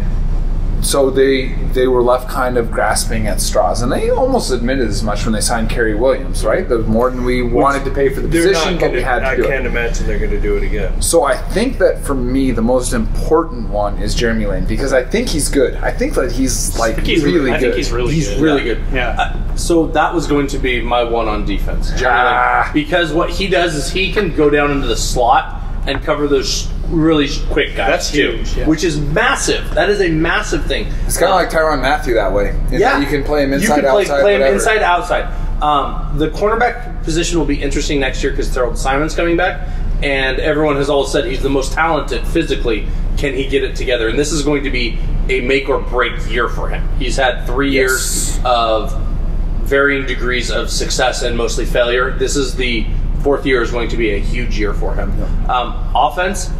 so they were left kind of grasping at straws. And they almost admitted as much when they signed Kerry Williams, right? That was more than we wanted to pay for the position, but we had to do it.
I can't imagine they're going to do it again.
So I think that for me, the most important one is Jeremy Lane, because I think he's good. I think that he's really good.
I think he's really good.
He's really good.
Yeah.
So that was going to be my one on defense, Jeremy Lane. Because what he does is he can go down into the slot and cover those really quick guys.
That's huge,
which is massive. That is a massive thing.
It's kind of like Tyrann Mathieu that way. That you can play him inside, outside,
play him
whatever.
inside, outside. The cornerback position will be interesting next year because Terrell Simon's coming back, and everyone has always said he's the most talented physically. Can he get it together? And this is going to be a make or break year for him. He's had 3 years of varying degrees of success and mostly failure. This is the 4th year is going to be a huge year for him. Offense,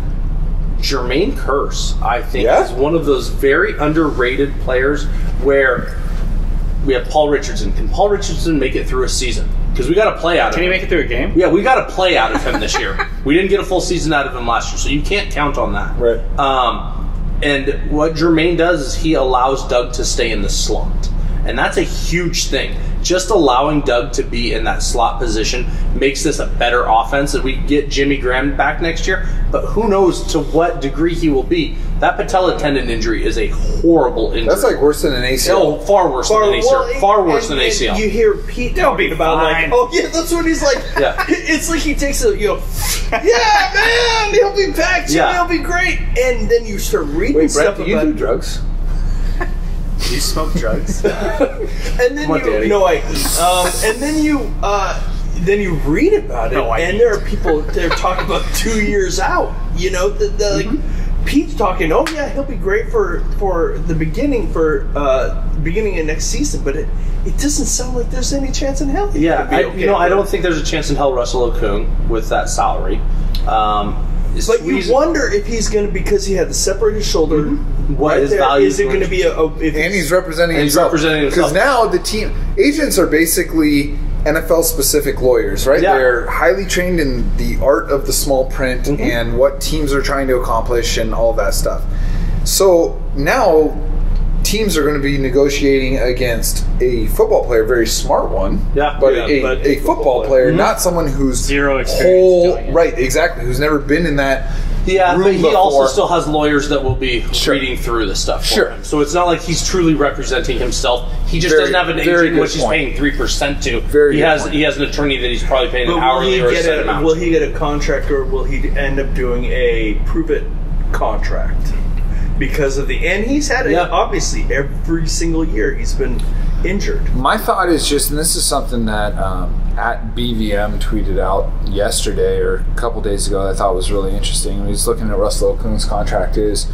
Jermaine Kearse, I think, is one of those very underrated players where we have Paul Richardson. Can Paul Richardson make it through a season? Because we got to play out of him.
Can he make it through a game?
Yeah, we got to play out of him this year. We didn't get a full season out of him last year, so you can't count on that.
Right.
And what Jermaine does is he allows Doug to stay in the slot. And that's a huge thing. Just allowing Doug to be in that slot position makes this a better offense. And we get Jimmy Graham back next year, but who knows to what degree he will be. That patella tendon injury is a horrible injury.
That's like worse than an ACL.
Oh, far worse than an ACL. Far worse than an ACL.
You hear Pete talking about that's what he's like.
Yeah.
It's like he takes a, yeah, man, he'll be back. He'll be great. And then you start reading stuff
Brent, do you do drugs?
You smoke drugs?
And then then you read about it, and there are people they're talking about 2 years out. Like Pete's talking. Oh yeah, he'll be great for the beginning of next season, but it doesn't sound like there's any chance in hell.
I don't think there's a chance in hell Russell Okung with that salary.
But you wonder if he's going to, because he had the separated shoulder.
Mm-hmm. What his value
is it going to be and he's representing himself. Because now the team agents are basically NFL specific lawyers, right?
Yeah.
They're highly trained in the art of the small print and what teams are trying to accomplish and all that stuff. So now teams are going to be negotiating against a football player, very smart one, but a football player, not someone who's
zero experience.
Right, exactly, who's never been in that.
Yeah,
room
but he
before.
also still has lawyers that will be reading through the stuff for him. So it's not like he's truly representing himself. He just doesn't have an agent which he's paying 3% to. He has an attorney that he's probably paying an hourly or a set amount.
Will he get a contract, or will he end up doing a prove-it contract? Because of and he's had it obviously every single year he's been injured.
My thought is just, and this is something that at BVM tweeted out yesterday or a couple days ago that I thought was really interesting. When he's looking at Russell Okung's contract, is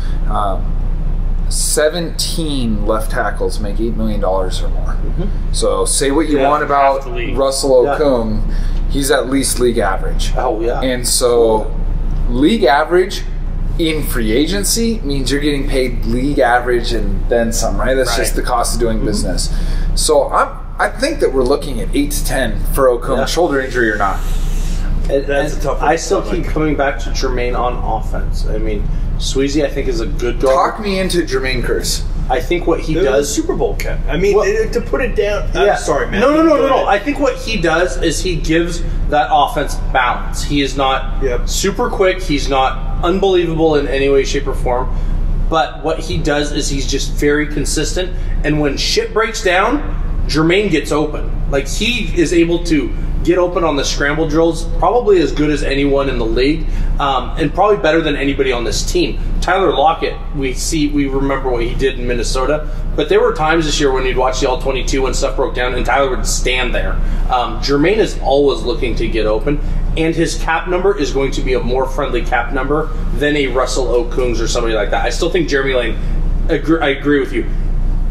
17 left tackles make $8 million or more. So say what you want about Russell Okung, he's at least league average.
Oh yeah.
And so league average in free agency means you're getting paid league average and then some, right? That's just the cost of doing business. So I think that we're looking at 8 to 10 for Okung, shoulder injury or not.
That's a tough one.
I still keep coming back to Jermaine on offense. I mean, Sweezy, I think, is a good guard.
Talk me into Jermaine Kearse.
I think what he does...
The Super Bowl cap. I mean, to put it down... I'm sorry, man.
No. I think what he does is he gives that offense balance. He is not super quick. He's not unbelievable in any way, shape, or form. But what he does is he's just very consistent. And when shit breaks down, Jermaine gets open. Like, he is able to get open on the scramble drills, probably as good as anyone in the league, and probably better than anybody on this team. Tyler Lockett, we remember what he did in Minnesota, but there were times this year when you'd watch the All-22 when stuff broke down and Tyler would stand there. Jermaine is always looking to get open, and his cap number is going to be a more friendly cap number than a Russell Okung's or somebody like that. I still think Jeremy Lane, I agree with you.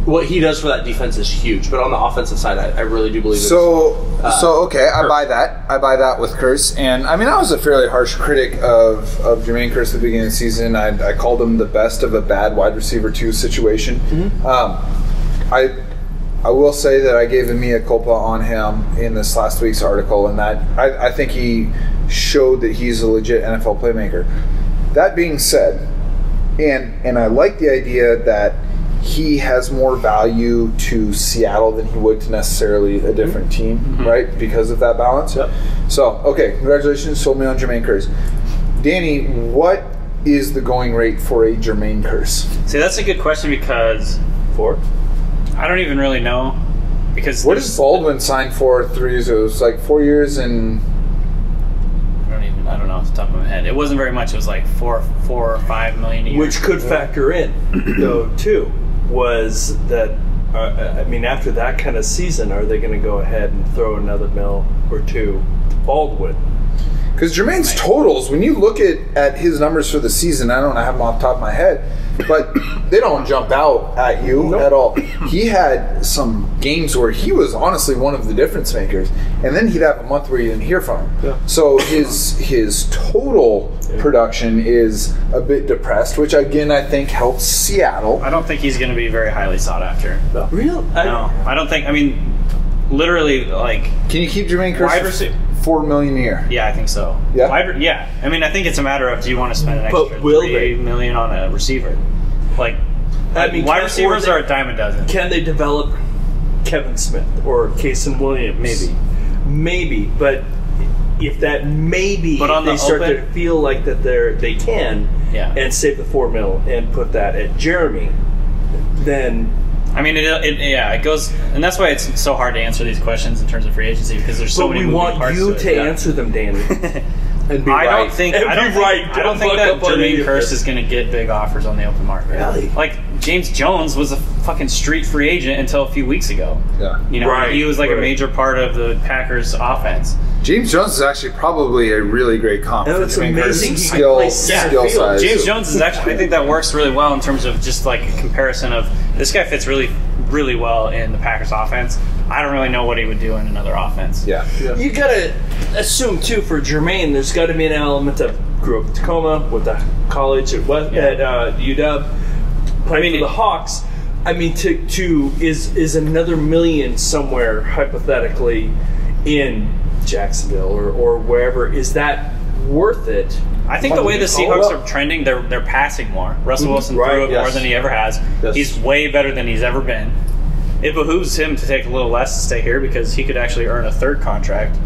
What he does for that defense is huge, but on the offensive side, I really do believe
okay, I buy that. I buy that with Curse, and I mean, I was a fairly harsh critic of Jermaine Curse at the beginning of the season. I called him the best of a bad wide receiver 2 situation. I will say that I gave a mea culpa on him in this last week's article, and that I think he showed that he's a legit NFL playmaker. That being said, and I like the idea that he has more value to Seattle than he would to necessarily a different team, right? Because of that balance.
Yep.
So, okay, congratulations, sold me on Jermaine Curse. Danny, what is the going rate for a Jermaine Curse?
See, that's a good question because I don't even really know. Because
what does Baldwin sign for 3 years ago? It was like 4 years and
I don't know off the top of my head. It wasn't very much. It was like 4 or 5 million a year.
Which could factor in, though, too, was that, I mean, after that kind of season, are they going to go ahead and throw another $1 or $2 to Baldwin?
Because Jermaine's totals, when you look at his numbers for the season, I don't have them off the top of my head, but they don't jump out at you at all. He had some games where he was honestly one of the difference makers, and then he'd have a month where you didn't hear from him. Yeah. So his total production is a bit depressed, which again I think helps Seattle.
I don't think he's going to be very highly sought after.
No. Really?
No, I don't think. I mean, literally, like,
can you keep Jermaine Curse for $4 million a year?
Yeah, I think so.
Yeah.
Yeah. I mean, I think it's a matter of, do you want to spend an extra $3 million on a receiver? Like, I mean, wide receivers are a dime a dozen.
Can they develop Kevin Smith or Kason Williams? Maybe, but if that maybe,
but on
they start to feel like that they can, and save the $4 million and put that at Jeremy, then.
I mean, it goes, and that's why it's so hard to answer these questions in terms of free agency, because there's so many moving parts.
But we want you to answer them, Danny.
And be right. I don't think that Jermaine Curse is going to get big offers on the open market.
Really?
Like, James Jones was a fucking street free agent until a few weeks ago. Yeah. You know, he was like a major part of the Packers offense.
James Jones is actually probably a really great comp.
It's amazing.
Skill size.
James Jones is actually, I think that works really well in terms of just like a comparison of, this guy fits really, really well in the Packers offense. I don't really know what he would do in another offense.
Yeah.
You gotta assume too, for Jermaine, there's got to be an element of grew up in Tacoma, went to college at UW, played for the Hawks. I mean, is another $1 million somewhere hypothetically in Jacksonville or wherever, is that worth it?
I think the way the Seahawks are trending, they're passing more. Russell Wilson threw it more than he ever has. Yes. He's way better than he's ever been. It behooves him to take a little less to stay here because he could actually earn a third contract.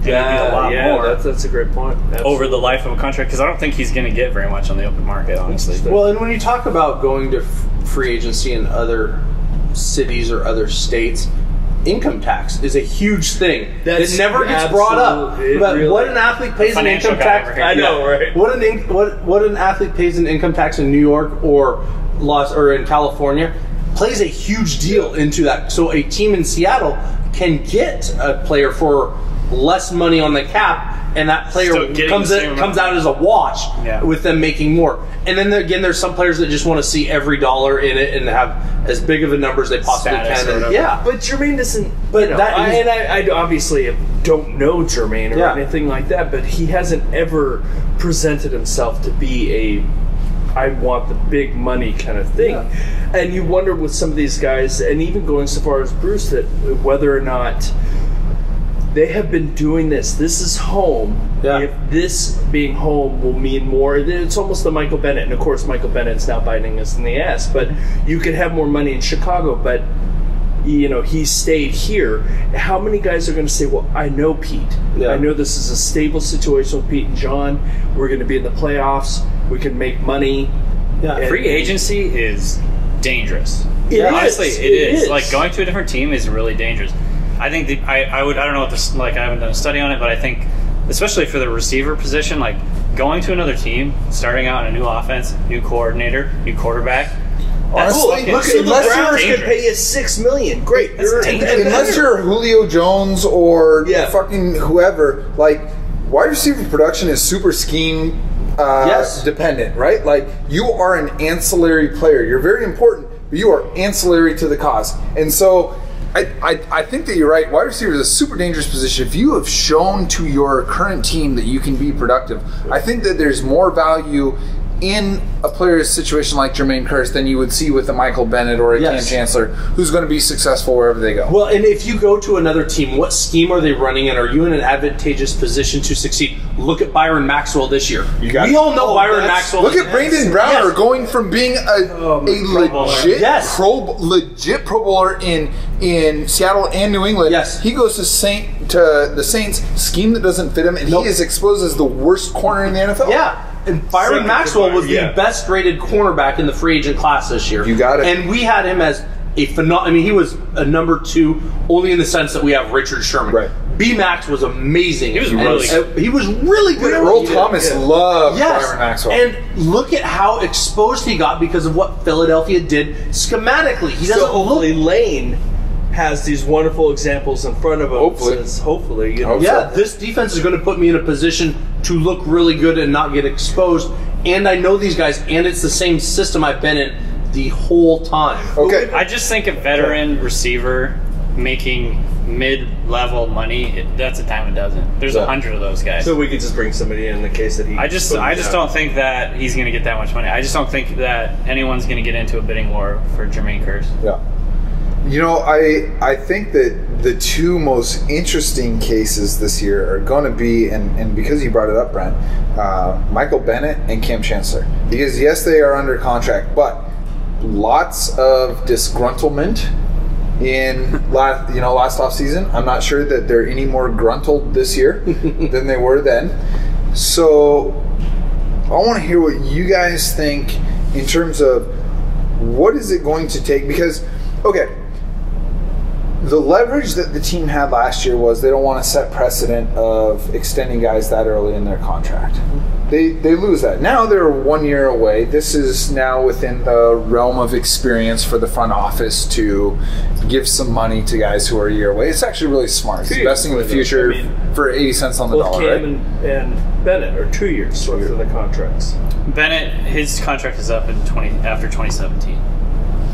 Yeah, a lot more. That's a great point. Absolutely.
Over the life of a contract, because I don't think he's going to get very much on the open market, honestly.
Well, and when you talk about going to free agency in other cities or other states, income tax is a huge thing. It never gets brought up. But really, what an athlete pays in income tax.
I know, right?
What an athlete pays in income tax in New York or in California plays a huge deal into that. So a team in Seattle can get a player for less money on the cap, and that player comes out as a wash with them making more. And then again, there's some players that just want to see every dollar in it and have as big of a number as they possibly can. And,
but Jermaine doesn't. But I obviously don't know Jermaine or anything like that. But he hasn't ever presented himself to be I want the big money kind of thing. Yeah. And you wonder with some of these guys, and even going so far as Bruce, that whether or not they have been doing this. This is home. Yeah. If this being home will mean more, it's almost the Michael Bennett. And of course, Michael Bennett's now biting us in the ass. But you could have more money in Chicago, but he stayed here. How many guys are going to say, well, I know Pete. Yeah. I know this is a stable situation with Pete and John. We're going to be in the playoffs. We can make money.
Yeah. Free agency is dangerous.
Honestly,
it is. Like, going to a different team is really dangerous. I think I don't know what this I haven't done a study on it, but I think especially for the receiver position, like going to another team, starting out in a new offense, new coordinator, new quarterback.
Honestly,
look at the Browns can pay you $6 million. Great.
Unless you're Julio Jones or fucking whoever, like wide receiver production is super scheme dependent, right? Like you are an ancillary player. You're very important, but you are ancillary to the cause. And so I think that you're right. Wide receiver is a super dangerous position. If you have shown to your current team that you can be productive, I think that there's more value in a player's situation like Jermaine Kearse than you would see with a Michael Bennett or a Cam Chancellor who's going to be successful wherever they go.
Well, and if you go to another team, what scheme are they running in? Are you in an advantageous position to succeed? Look at Byron Maxwell this year. We all know Byron Maxwell.
Look at Brandon Browner going from being a legit Pro Bowler in Seattle and New England.
Yes.
He goes to the Saints, scheme that doesn't fit him, and he is exposed as the worst corner in the NFL.
Yeah. And Byron Maxwell was the best rated cornerback in the free agent class this year.
You got it.
And we had him as a phenomenal. I mean, he was a number 2 only in the sense that we have Richard Sherman.
Right.
B-Max was amazing.
He was really good.
He was really good.
Earl Thomas loved Byron Maxwell.
And look at how exposed he got because of what Philadelphia did schematically. He doesn't
hopefully Lane has these wonderful examples in front of him. Hopefully, you know.
This defense is going to put me in a position to look really good and not get exposed. And I know these guys, and it's the same system I've been in the whole time.
Okay.
I just think a veteran receiver making mid-level money, that's a dime a dozen. There's 100 of those guys.
So we could just bring somebody in the case that he...
I just don't think that he's going to get that much money. I just don't think that anyone's going to get into a bidding war for Jermaine Kearse.
Yeah. You know, I think that the two most interesting cases this year are going to be, and because you brought it up, Brent, Michael Bennett and Cam Chancellor. Because, yes, they are under contract, but lots of disgruntlement in last offseason. I'm not sure that they're any more gruntled this year than they were then. So I want to hear what you guys think in terms of what is it going to take, because, okay, the leverage that the team had last year was they don't want to set precedent of extending guys that early in their contract. They lose that. Now they're 1 year away. This is now within the realm of experience for the front office to give some money to guys who are a year away. It's actually really smart. It's investing in the future for 80 cents on the dollar.
Cam and Bennett are 2 years left of the contracts.
Bennett, his contract is up in after 2017.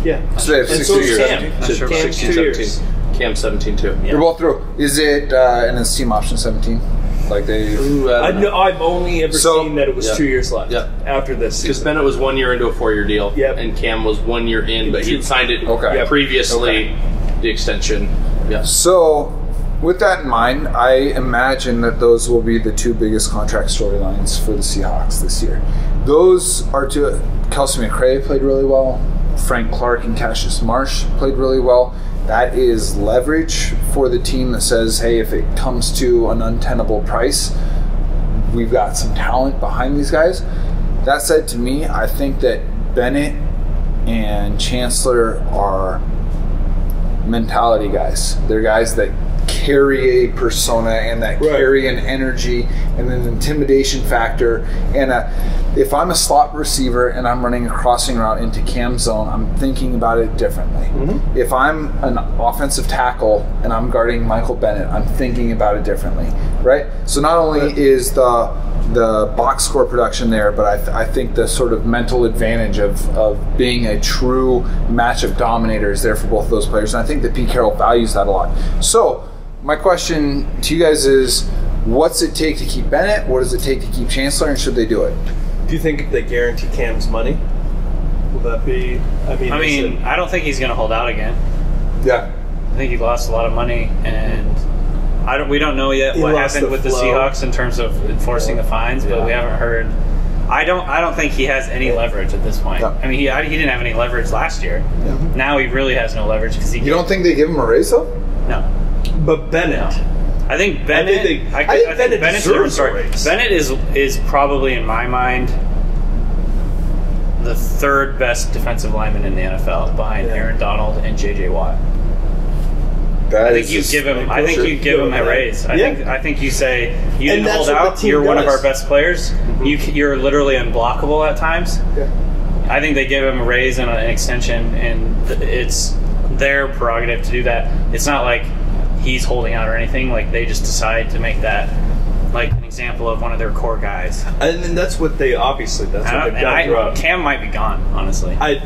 Yeah.
So they have 16 years.
Cam.
16, 17. Cam 17 too.
They're both through. Is it and it's team option 17? Like they?
I've only ever seen that it was 2 years left after this.
Because Bennett was 1 year into a 4 year deal, and Cam was 1 year in, but he'd signed it previously, the extension. Yeah.
So, with that in mind, I imagine that those will be the two biggest contract storylines for the Seahawks this year. Those are two. Kelsey McRae played really well. Frank Clark and Cassius Marsh played really well. That is leverage for the team that says, hey, if it comes to an untenable price, we've got some talent behind these guys. That said, to me, I think that Bennett and Chancellor are mentality guys. They're guys that carry a persona and that carry an energy and an intimidation factor. And if I'm a slot receiver and I'm running a crossing route into Cam zone, I'm thinking about it differently. Mm-hmm. If I'm an offensive tackle and I'm guarding Michael Bennett, I'm thinking about it differently, right? So not only is the box score production there, but I think the sort of mental advantage of being a true match of dominators there for both of those players. And I think that Pete Carroll values that a lot. So my question to you guys is, what's it take to keep Bennett? What does it take to keep Chancellor? And should they do it?
Do you think if they guarantee Cam's money, will that be... I mean,
I don't think he's going to hold out again.
Yeah.
I think he lost a lot of money, and we don't know yet what happened with the Seahawks in terms of enforcing the fines, but we haven't heard... I don't think he has any leverage at this point. Yeah. I mean, he didn't have any leverage last year. Yeah. Now he really has no leverage because
You don't think they give him a raise, though?
No.
But Bennett...
No. I think Bennett. I think Bennett deserves a raise. Bennett is probably, in my mind, the third best defensive lineman in the NFL, behind Aaron Donald and J.J. Watt. I think you give him. I think you give him a raise. I think you say you didn't hold out. You're one of our best players. You're literally unblockable at times.
Yeah.
I think they give him a raise and an extension, and it's their prerogative to do that. It's not like he's holding out or anything. Like they just decide to make that like an example of one of their core guys.
And then that's what they obviously. That's what they've done throughout.
Cam might be gone, honestly.
I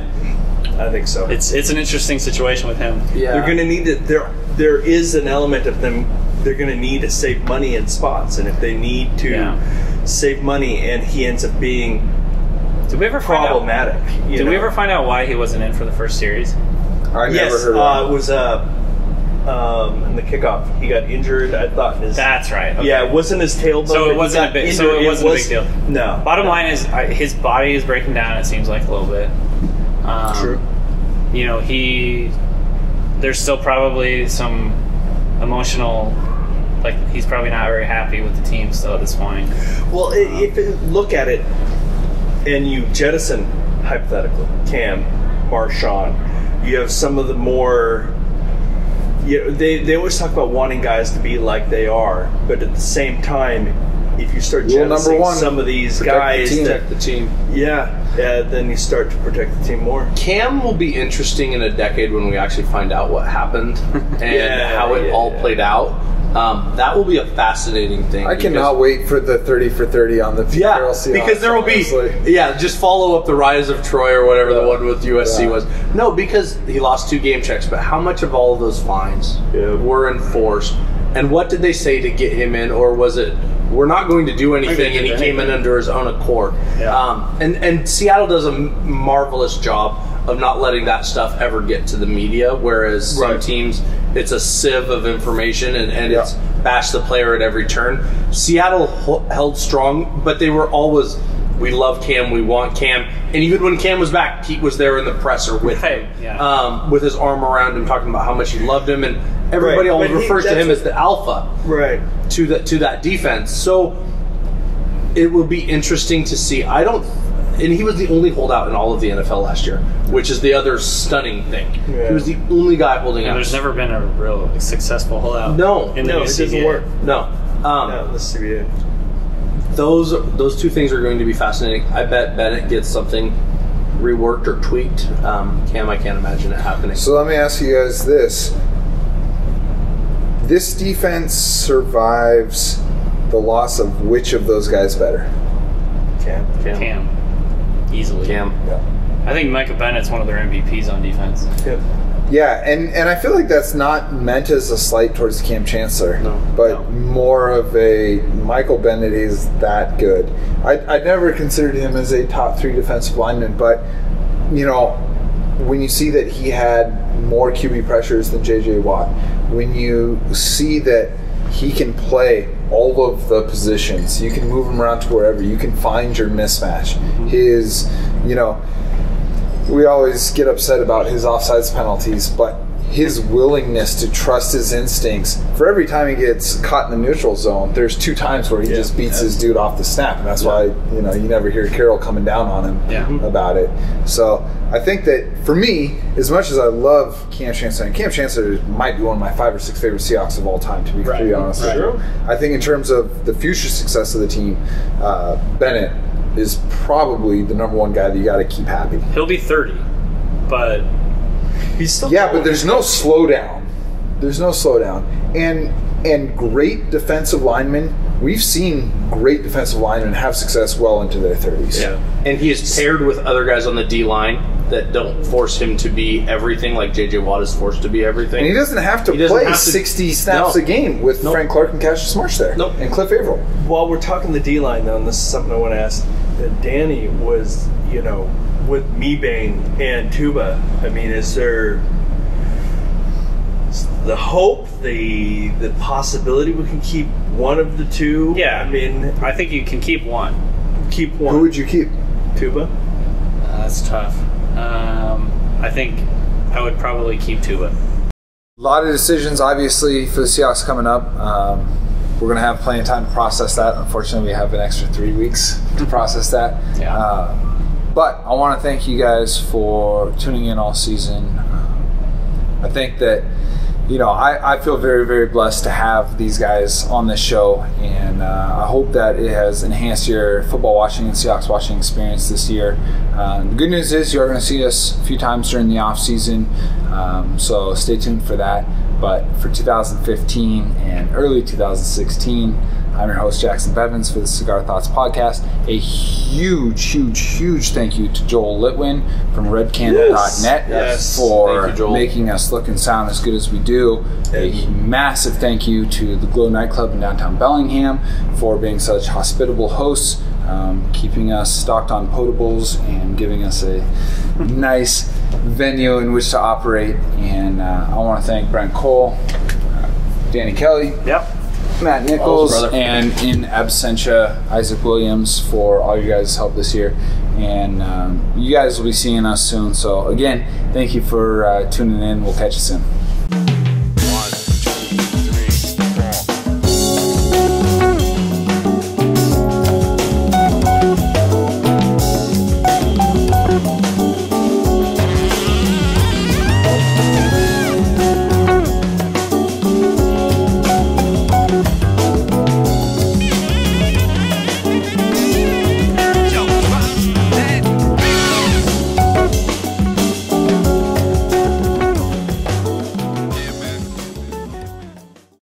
think so.
It's an interesting situation with him.
Yeah.
They're going to need it. There is an element of them. They're going to need to save money in spots, and if they need to save money, and he ends up being problematic.
Did we ever find out why he wasn't in for the first series?
I never heard of it.
It was in the kickoff. He got injured, I thought.
That's right. Okay.
Yeah, it wasn't his tailbone.
So it wasn't a big deal.
No.
Bottom line is his body is breaking down. It seems like a little bit.
True.
There's still probably some emotional. Like he's probably not very happy with the team still at this point.
Well, if you look at it, and you jettison hypothetically Cam, Marshawn, you have some of the more. They always talk about wanting guys to be like they are, but at the same time, if you start jettisoning some of these guys,
protect the team.
Then you start to protect the team more.
Cam will be interesting in a decade when we actually find out what happened and how it all played out. That will be a fascinating thing.
I cannot wait for the 30 for 30 on the Carroll Seahawks.
Because there will be just follow up the rise of Troy or whatever the one with USC was. No, because he lost 2 game checks, but how much of all of those fines were enforced? And what did they say to get him in, or was it we're not going to do anything and he came in under his own accord? And Seattle does a marvelous job of not letting that stuff ever get to the media, whereas some teams, it's a sieve of information and it's bash the player at every turn. Seattle held strong, but they were always, we love Cam, we want Cam. And even when Cam was back, Pete was there in the presser with him, with his arm around him, talking about how much he loved him. And everybody always refers to him as the alpha to that defense. So it will be interesting to see. And he was the only holdout in all of the NFL last year, which is the other stunning thing. He was the only guy holding out.
There's never been a real successful holdout.
No,
it doesn't work.
No.
The CBA.
Those 2 things are going to be fascinating. I bet Bennett gets something reworked or tweaked. Cam, I can't imagine it happening.
So let me ask you guys this. This defense survives the loss of which of those guys better?
Cam. Easily.
Cam.
Yeah.
I think Micah Bennett's one of their MVPs on defense.
Yeah, and I feel like that's not meant as a slight towards Cam Chancellor, but more of a Michael Bennett is that good. I never considered him as a top 3 defensive lineman, but when you see that he had more QB pressures than J.J. Watt, when you see that he can play all of the positions, you can move him around to wherever, you can find your mismatch. His, we always get upset about his offsides penalties, but his willingness to trust his instincts. For every time he gets caught in the neutral zone, there's 2 times where he just beats his dude off the snap, and that's why you never hear Carroll coming down on him about it. So I think that for me, as much as I love Cam Chancellor, and Cam Chancellor might be one of my 5 or 6 favorite Seahawks of all time, to be completely honest with you. I think in terms of the future success of the team, Bennett is probably the number 1 guy that you got to keep happy.
He'll be 30, but
he's still
but there's no slowdown. There's no slowdown. And great defensive linemen, we've seen great defensive linemen have success well into their 30s.
Yeah. And he is paired with other guys on the D-line that don't force him to be everything like J.J. Watt is forced to be everything.
And he doesn't have to play 60 snaps a game with Frank Clark and Cassius Marsh there. And Cliff Averill.
While we're talking the D-line, though, and this is something I want to ask, Danny was, with Mebane and Tuba, I mean, is there the hope, the possibility we can keep one of the 2?
Yeah.
I mean,
I think you can keep one.
Keep one.
Who would you keep?
Tuba?
That's tough. I think I would probably keep Tuba.
A lot of decisions, obviously, for the Seahawks coming up. We're going to have plenty of time to process that. Unfortunately, we have an extra 3 weeks to process that. But I want to thank you guys for tuning in all season. I think that, I feel very, very blessed to have these guys on this show, and I hope that it has enhanced your football watching and Seahawks watching experience this year. The good news is you are going to see us a few times during the off season, so stay tuned for that. But for 2015 and early 2016, I'm your host, Jacson Bevens, for the Cigar Thoughts podcast. A huge thank you to Joel Litwin from redcandle.net for making us look and sound as good as we do. A massive thank you to the Glow Nightclub in downtown Bellingham for being such hospitable hosts, keeping us stocked on potables and giving us a nice venue in which to operate. And I want to thank Brent Cole, Danny Kelly, Matt Nichols, and in absentia, Isaac Williams, for all you guys' help this year. And you guys will be seeing us soon. So again, thank you for tuning in. We'll catch you soon.